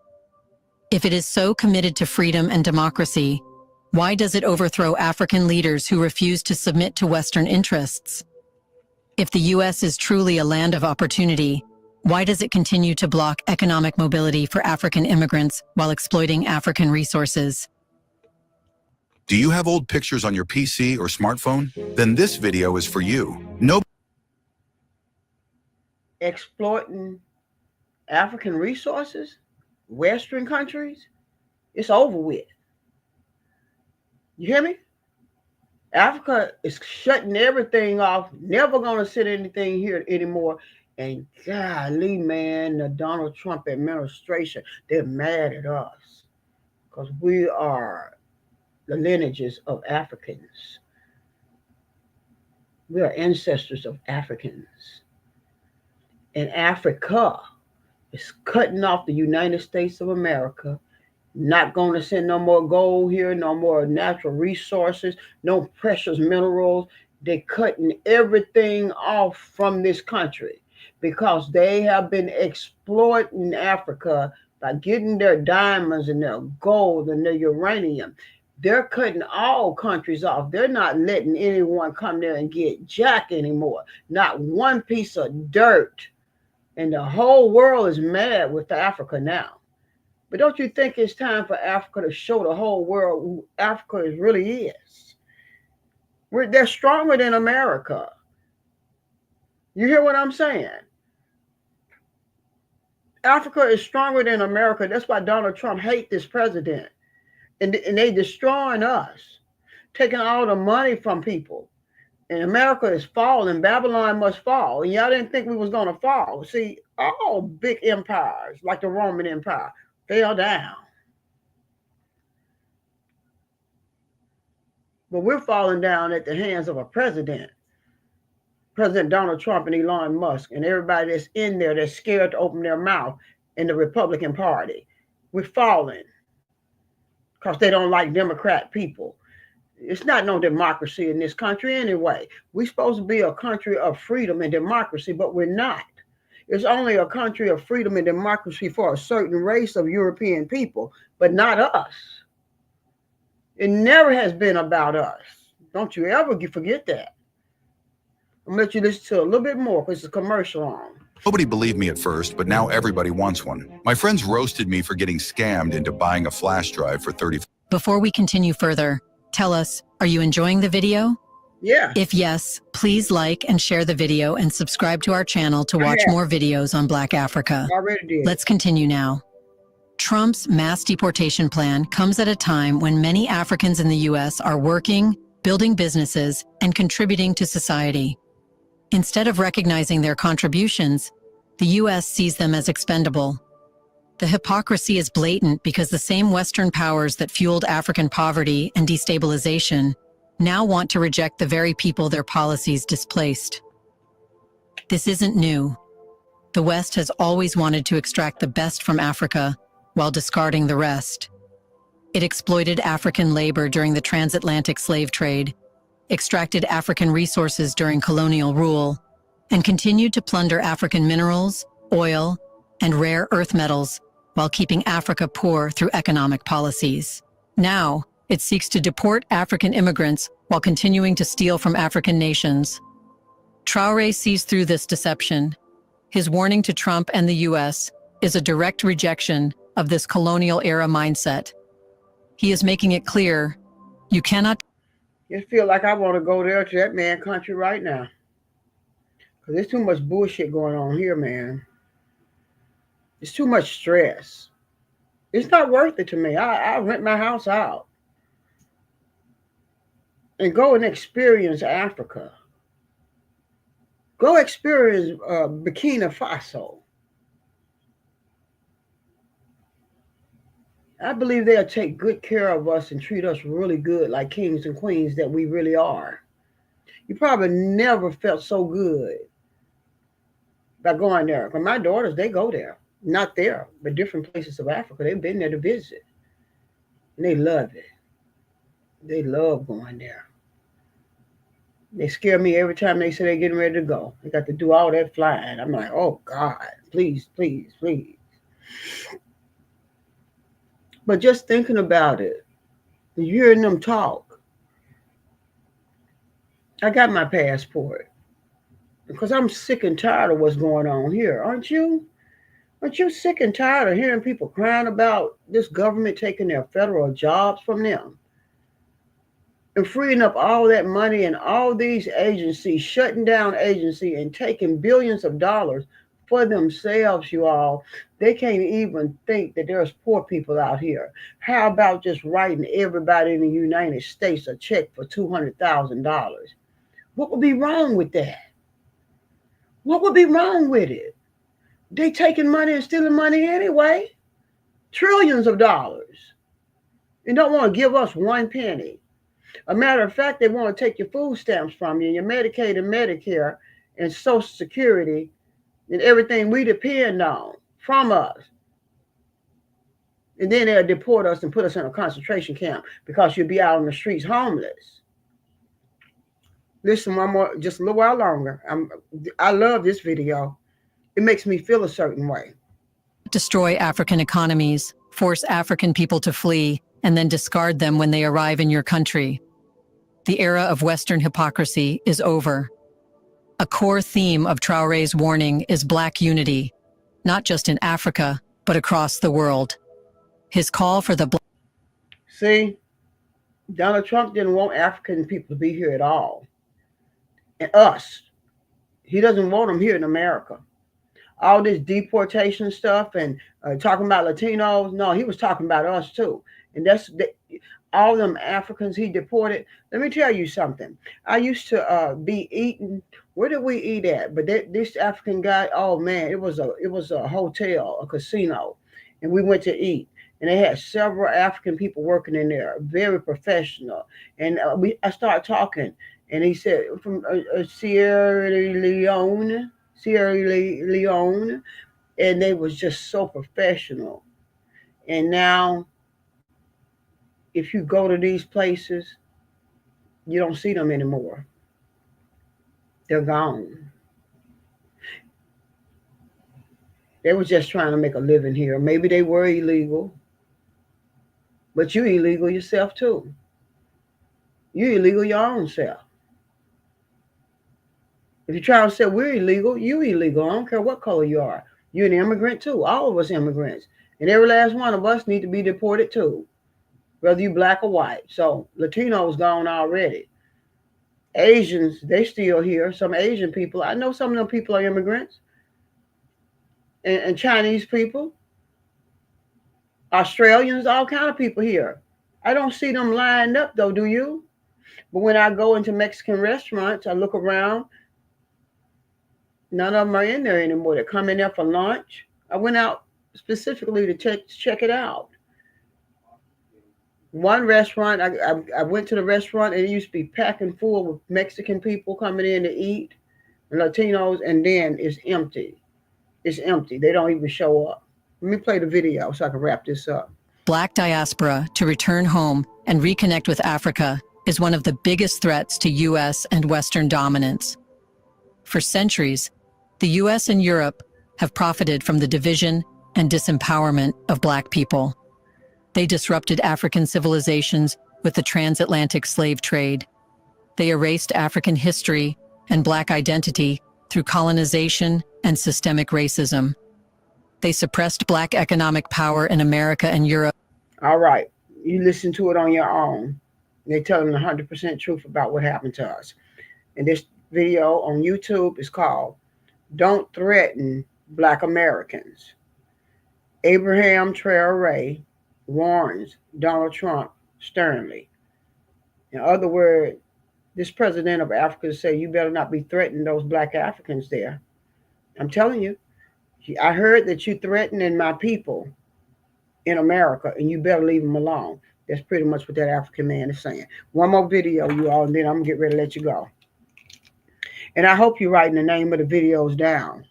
Speaker 7: If it is so committed to freedom and democracy, why does it overthrow African leaders who refuse to submit to Western interests? If the U.S. is truly a land of opportunity, why does it continue to block economic mobility for African immigrants while exploiting African resources?
Speaker 9: Do you have old pictures on your PC or smartphone? Then this video is for you. No.
Speaker 1: Exploiting African resources, Western countries, it's over with. You hear me? Africa is shutting everything off, never going to send anything here anymore. And golly, man, the Donald Trump administration, they're mad at us because we are the lineages of Africans. We are ancestors of Africans. And Africa is cutting off the United States of America, not going to send no more gold here, no more natural resources, no precious minerals. They're cutting everything off from this country because they have been exploiting Africa by getting their diamonds and their gold and their uranium. They're cutting all countries off. They're not letting anyone come there and get jack anymore. Not one piece of dirt. And the whole world is mad with Africa now. But don't you think it's time for Africa to show the whole world who Africa really is? They're stronger than America. You hear what I'm saying? Africa is stronger than America. That's why Donald Trump hates this president. And they destroying us, taking all the money from people. And America is falling. Babylon must fall. And y'all didn't think we was going to fall. See, all big empires, like the Roman Empire, fell down. But we're falling down at the hands of a president. President Donald Trump and Elon Musk and everybody that's in there that's scared to open their mouth in the Republican Party. We're falling because they don't like Democrat people. It's not no democracy in this country anyway. We're supposed to be a country of freedom and democracy, but we're not. It's only a country of freedom and democracy for a certain race of European people, but not us. It never has been about us. Don't you ever forget that. I'm gonna let you listen to a little bit more because it's a commercial on.
Speaker 9: Nobody believed me at first, but now everybody wants one. My friends roasted me for getting scammed into buying a flash drive for $30.
Speaker 7: Before we continue further, tell us, are you enjoying the video?
Speaker 1: Yeah.
Speaker 7: If yes, please like and share the video and subscribe to our channel to watch more videos on Black Africa.
Speaker 1: Already did.
Speaker 7: Let's continue now. Trump's mass deportation plan comes at a time when many Africans in the U.S. are working, building businesses, and contributing to society. Instead of recognizing their contributions, the U.S. sees them as expendable. The hypocrisy is blatant because the same Western powers that fueled African poverty and destabilization now want to reject the very people their policies displaced. This isn't new. The West has always wanted to extract the best from Africa while discarding the rest. It exploited African labor during the transatlantic slave trade, extracted African resources during colonial rule, and continued to plunder African minerals, oil, and rare earth metals while keeping Africa poor through economic policies. Now, it seeks to deport African immigrants while continuing to steal from African nations. Traore sees through this deception. His warning to Trump and the U.S. is a direct rejection of this colonial-era mindset. He is making it clear, you cannot...
Speaker 1: I feel like I want to go there to that man country right now. Because there's too much bullshit going on here, man. It's too much stress. It's not worth it to me. I rent my house out. And go and experience Africa. Go experience Burkina Faso. I believe they'll take good care of us and treat us really good like kings and queens that we really are. You probably never felt so good by going there. Because my daughters, they go there. Not there, but different places of Africa. They've been there to visit. And they love it. They love going there. They scare me every time they say they're getting ready to go. They got to do all that flying. I'm like, oh, God, please, please, please. But just thinking about it, hearing them talk, I got my passport because I'm sick and tired of what's going on here. Aren't you? Aren't you sick and tired of hearing people crying about this government taking their federal jobs from them and freeing up all that money and all these agencies, shutting down agency and taking billions of dollars for themselves, you all? They can't even think that there's poor people out here. How about just writing everybody in the United States a check for $200,000? What would be wrong with that? What would be wrong with it? They taking money and stealing money anyway. Trillions of dollars. And don't want to give us one penny. A matter of fact, they want to take your food stamps from you, your Medicaid and Medicare and Social Security and everything we depend on from us. And then they'll deport us and put us in a concentration camp because you'll be out on the streets homeless. Listen one more, just a little while longer. I love this video. It makes me feel a certain way.
Speaker 7: Destroy African economies, force African people to flee, and then discard them when they arrive in your country. The era of Western hypocrisy is over. A core theme of Traore's warning is Black unity, not just in Africa, but across the world. His call for the
Speaker 1: See, Donald Trump didn't want African people to be here at all. And us. He doesn't want them here in America. All this deportation stuff and talking about Latinos. No, he was talking about us too. And that's all them Africans he deported. Let me tell you something. I used to be eating. Where did we eat at? But this African guy, oh man, it was a hotel, a casino, and we went to eat. And they had several African people working in there, very professional. And I started talking, and he said from Sierra Leone, and they was just so professional. And now, if you go to these places, you don't see them anymore. They're gone. They were just trying to make a living here. Maybe they were illegal, but you illegal yourself too. You illegal your own self. If you try to say we're illegal, you illegal. I don't care what color you are. You're an immigrant too. All of us immigrants. And every last one of us need to be deported too, whether you black or white. So Latinos gone already. Asians, they still here. Some Asian people. I know some of them people are immigrants. And Chinese people. Australians, all kind of people here. I don't see them lined up though, do you? But when I go into Mexican restaurants, I look around. None of them are in there anymore. They come in there for lunch. I went out specifically to check it out. One restaurant, I went to the restaurant and it used to be packing full with Mexican people coming in to eat, Latinos, and then it's empty. It's empty. They don't even show up. Let me play the video so I can wrap this up.
Speaker 7: Black diaspora to return home and reconnect with Africa is one of the biggest threats to U.S. and Western dominance. For centuries, the U.S. and Europe have profited from the division and disempowerment of Black people. They disrupted African civilizations with the transatlantic slave trade. They erased African history and Black identity through colonization and systemic racism. They suppressed Black economic power in America and Europe.
Speaker 1: All right, you listen to it on your own. They tell them the 100% truth about what happened to us. And this video on YouTube is called "Don't Threaten Black Americans." Ibrahim Traore warns Donald Trump sternly. In other words, this president of Africa said, you better not be threatening those Black Africans there. I'm telling you, I heard that you threatening my people in America, and you better leave them alone. That's pretty much what that African man is saying. One more video, you all, and then I'm going to get ready to let you go. And I hope you're writing the name of the videos down.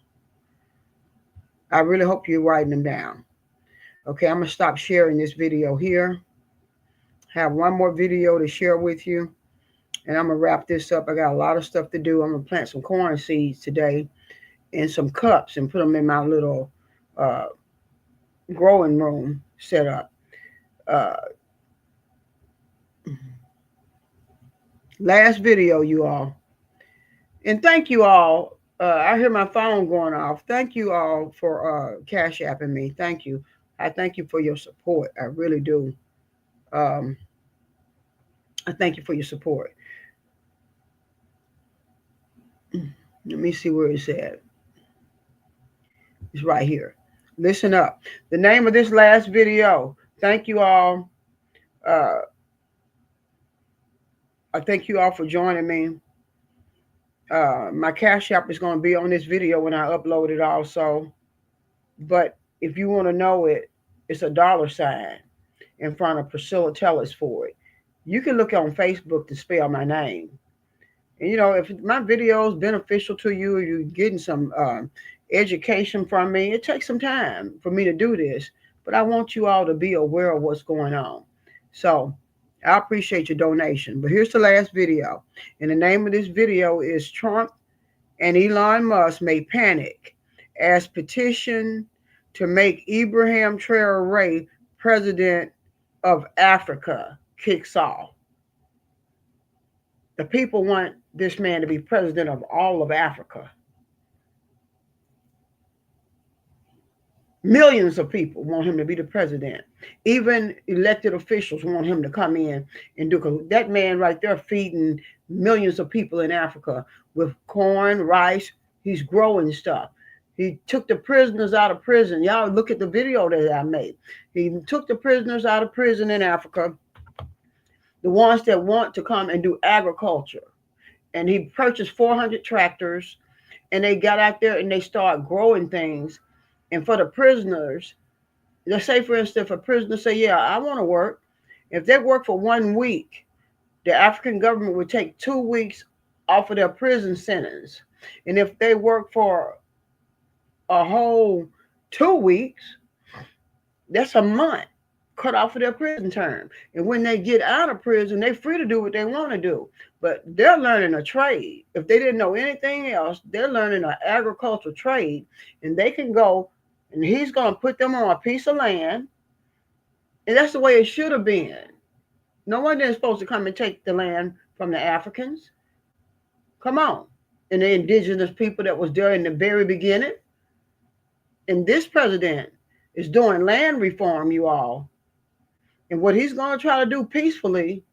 Speaker 1: I really hope you're writing them down. Okay, I'm going to stop sharing this video here. Have one more video to share with you. And I'm going to wrap this up. I got a lot of stuff to do. I'm going to plant some corn seeds today in some cups and put them in my little growing room set up. Last video, you all. And thank you all. I hear my phone going off. Thank you all for Cash Apping me. Thank you. I thank you for your support. I really do. I thank you for your support. Let me see where it's at. It's right here. Listen up. The name of this last video. Thank you all. I thank you all for joining me. My Cash App is going to be on this video when I upload it also. But if you want to know it, it's a $sign in front of PriscillaTelesford. You can look on Facebook to spell my name. And, you know, if my video is beneficial to you, or you're getting some education from me, it takes some time for me to do this. But I want you all to be aware of what's going on. So I appreciate your donation. But here's the last video. And the name of this video is Trump and Elon Musk May Panic as Petition to Make Ibrahim Traore President of Africa kicks off. The people want this man to be president of all of Africa. Millions of people want him to be the president. Even elected officials want him to come in and do. That man right there feeding millions of people in Africa with corn, rice. He's growing stuff. He took the prisoners out of prison. Y'all look at the video that I made. He took the prisoners out of prison in Africa, the ones that want to come and do agriculture. And he purchased 400 tractors, and they got out there and they started growing things. And for the prisoners, let's say, for instance, if a prisoner say, yeah, I want to work. If they work for 1 week, the African government would take 2 weeks off of their prison sentence. And if they work for a whole 2 weeks, that's a month cut off of their prison term. And when they get out of prison, they're free to do what they want to do. But they're learning a trade. If they didn't know anything else, they're learning an agricultural trade. And they can go, and he's going to put them on a piece of land. And that's the way it should have been. No one is supposed to come and take the land from the Africans. Come on. and the indigenous people that was there in the very beginning. And this president is doing land reform, you all. And what he's going to try to do peacefully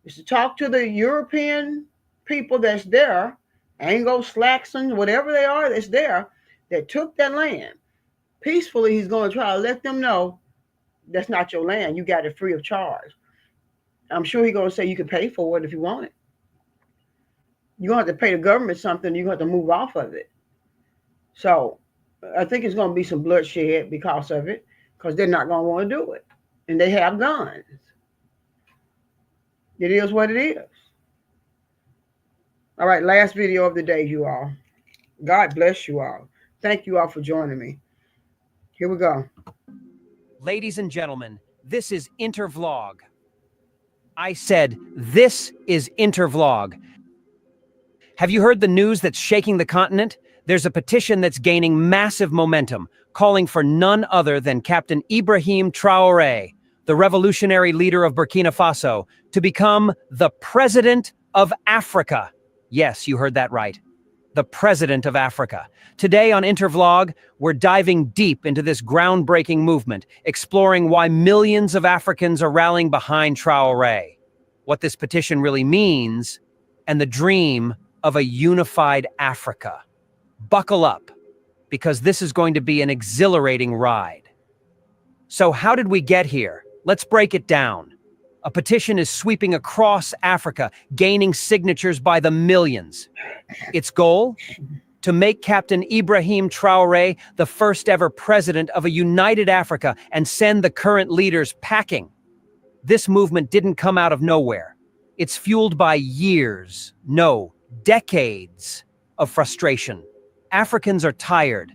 Speaker 1: is to talk to the European people that's there, Anglo-Saxons, whatever they are that's there, that took that land. Peacefully, he's going to try to let them know that's not your land. You got it free of charge. I'm sure he's going to say you can pay for it if you want it. You're going to have to pay the government something. You're going to have to move off of it. So I think it's going to be some bloodshed because of it, because they're not going to want to do it. And they have guns. It is what it is. All right, last video of the day, you all. God bless you all. Thank you all for joining me. Here we go.
Speaker 10: Ladies and gentlemen, this is Intervlog. I said, this is Intervlog. Have you heard the news that's shaking the continent? There's a petition that's gaining massive momentum, calling for none other than Captain Ibrahim Traore, the revolutionary leader of Burkina Faso, to become the President of Africa. Yes, you heard that right. The President of Africa. Today on Intervlog, we're diving deep into this groundbreaking movement, exploring why millions of Africans are rallying behind Traore, what this petition really means, and the dream of a unified Africa. Buckle up, because this is going to be an exhilarating ride. So how did we get here? Let's break it down. A petition is sweeping across Africa, gaining signatures by the millions. Its goal? To make Captain Ibrahim Traore the first ever president of a united Africa and send the current leaders packing. This movement didn't come out of nowhere. It's fueled by years, no, decades of frustration. Africans are tired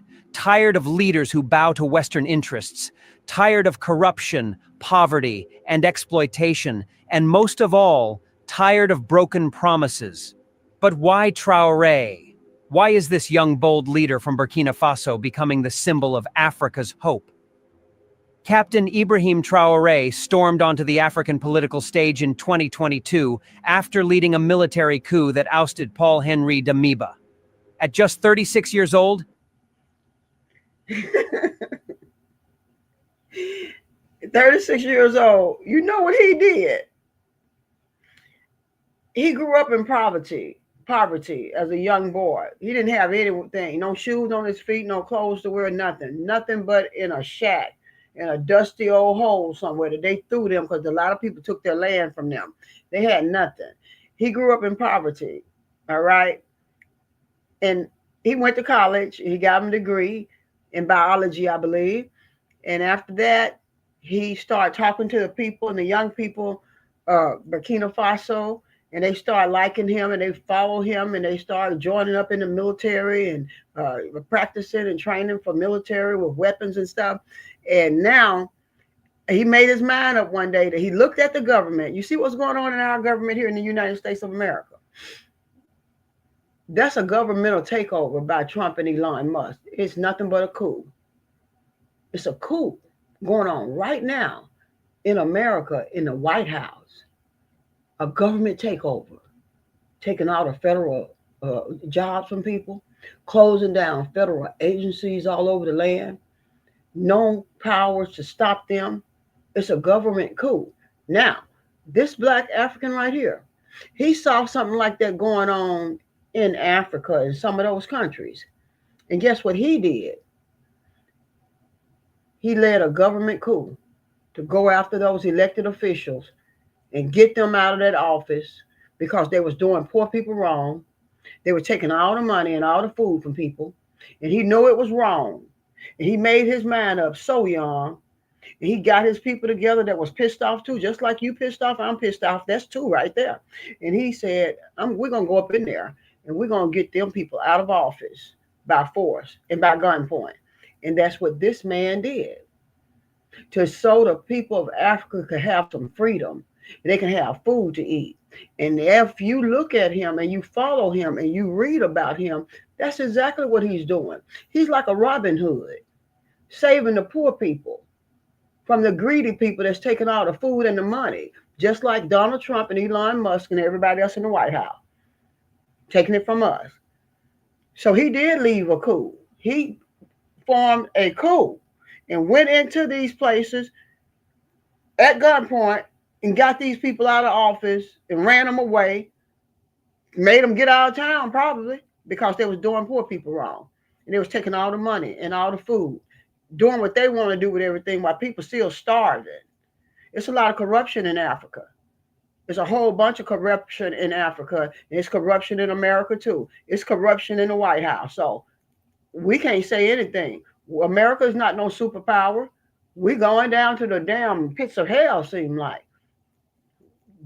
Speaker 10: of leaders who bow to Western interests, tired of corruption, poverty, and exploitation, and most of all, tired of broken promises. But why Traore? Why is this young, bold leader from Burkina Faso becoming the symbol of Africa's hope? Captain Ibrahim Traore stormed onto the African political stage in 2022 after leading a military coup that ousted Paul-Henri Damiba. At just 36 years old,
Speaker 1: 36 years old. You know what he did? He grew up in poverty as a young boy. He didn't have anything, no shoes on his feet, no clothes to wear, nothing but in a shack, in a dusty old hole somewhere that they threw them because a lot of people took their land from them. They had nothing. He grew up in poverty, all right? And he went to college. He got a degree in biology, I believe. And after that, he started talking to the people and the young people, Burkina Faso, and they started liking him and they followed him and they started joining up in the military and practicing and training for military with weapons and stuff. And now he made his mind up one day that he looked at the government. You see what's going on in our government here in the United States of America? That's a governmental takeover by Trump and Elon Musk. It's nothing but a coup. It's a coup going on right now in America in the White House. A government takeover, taking out of federal jobs from people, closing down federal agencies all over the land, no powers to stop them. It's a government coup. Now, this black African right here, he saw something like that going on in Africa in some of those countries. And guess what he did? He led a government coup to go after those elected officials and get them out of that office because they was doing poor people wrong. They were taking all the money and all the food from people. And he knew it was wrong. And he made his mind up so young. And he got his people together that was pissed off too. Just like you pissed off, I'm pissed off. That's two right there. And he said, we're going to go up in there and we're going to get them people out of office by force and by gunpoint. And that's what this man did. To so the people of Africa could have some freedom. They can have food to eat. And if you look at him and you follow him and you read about him, that's exactly what he's doing. He's like a Robin Hood, saving the poor people from the greedy people that's taking all the food and the money, just like Donald Trump and Elon Musk and everybody else in the White House, taking it from us. So he did leave a coup. He formed a coup and went into these places at gunpoint and got these people out of office and ran them away, made them get out of town probably because they was doing poor people wrong. And they was taking all the money and all the food, doing what they want to do with everything while people still starving. It's a lot of corruption in Africa. There's a whole bunch of corruption in Africa. And it's corruption in America too. It's corruption in the White House. So we can't say anything. America is not no superpower. We going down to the damn pits of hell, seem like.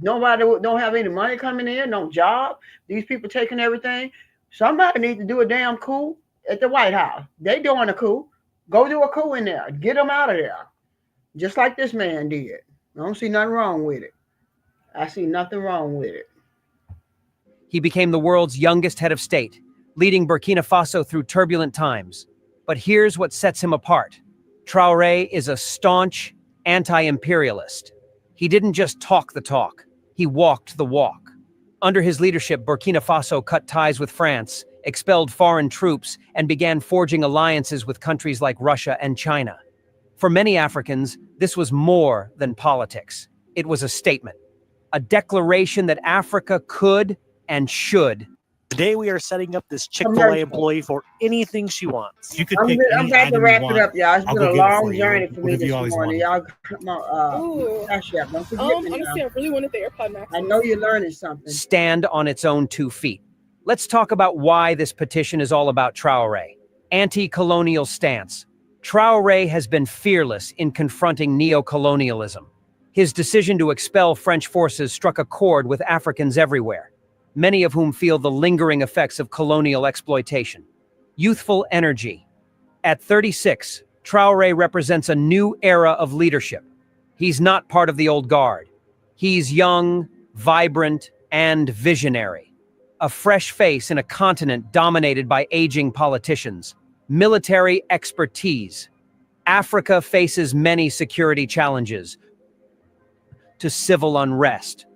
Speaker 1: Nobody don't have any money coming in, no job. These people taking everything. Somebody needs to do a damn coup at the White House. They doing a coup. Go do a coup in there. Get them out of there. Just like this man did. I don't see nothing wrong with it. I see nothing wrong with it.
Speaker 10: He became the world's youngest head of state, leading Burkina Faso through turbulent times. But here's what sets him apart. Traore is a staunch anti-imperialist. He didn't just talk the talk, he walked the walk. Under his leadership, Burkina Faso cut ties with France, expelled foreign troops, and began forging alliances with countries like Russia and China. For many Africans, this was more than politics. It was a statement, a declaration that Africa could and should.
Speaker 11: Today we are setting up this Chick-fil-A employee for anything she wants.
Speaker 12: You could
Speaker 1: I'm
Speaker 12: pick any
Speaker 1: about to
Speaker 12: item
Speaker 1: wrap
Speaker 12: you
Speaker 1: it
Speaker 12: want.
Speaker 1: up, y'all. It's
Speaker 12: I'll
Speaker 1: been
Speaker 12: go
Speaker 1: a
Speaker 12: get it
Speaker 1: long
Speaker 12: for you.
Speaker 1: journey for me
Speaker 12: Whatever
Speaker 1: this
Speaker 12: you always
Speaker 1: morning.
Speaker 12: wanted.
Speaker 1: Y'all come on, Cashapp. Don't forget me now.
Speaker 13: Honestly, I really wanted the AirPod Max.
Speaker 1: I know you're learning something.
Speaker 10: Stand on its own 2 feet. Let's talk about why this petition is all about Traore. Anti-colonial stance. Traore has been fearless in confronting neo-colonialism. His decision to expel French forces struck a chord with Africans everywhere, many of whom feel the lingering effects of colonial exploitation. Youthful energy. At 36, Traore represents a new era of leadership. He's not part of the old guard. He's young, vibrant, and visionary. A fresh face in a continent dominated by aging politicians. Military expertise. Africa faces many security challenges to civil unrest.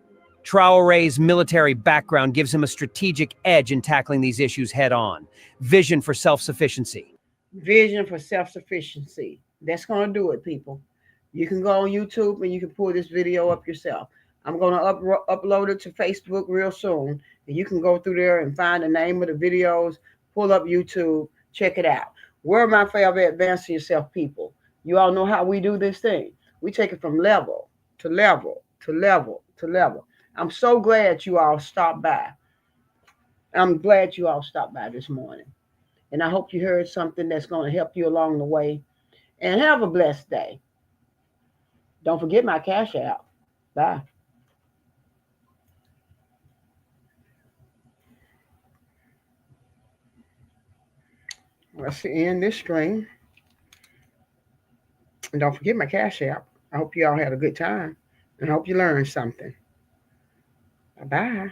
Speaker 10: Traore's military background gives him a strategic edge in tackling these issues head-on. Vision for self-sufficiency.
Speaker 1: Vision for self-sufficiency. That's going to do it, people. You can go on YouTube and you can pull this video up yourself. I'm going to upload it to Facebook real soon. And you can go through there and find the name of the videos, pull up YouTube, check it out. Where my favorite advancing yourself, people. You all know how we do this thing. We take it from level to level to level to level. I'm so glad you all stopped by. I'm glad you all stopped by this morning. And I hope you heard something that's going to help you along the way. And have a blessed day. Don't forget my Cash App. Bye. Let's end this stream. And don't forget my Cash App. I hope you all had a good time. And I hope you learned something. Bye-bye.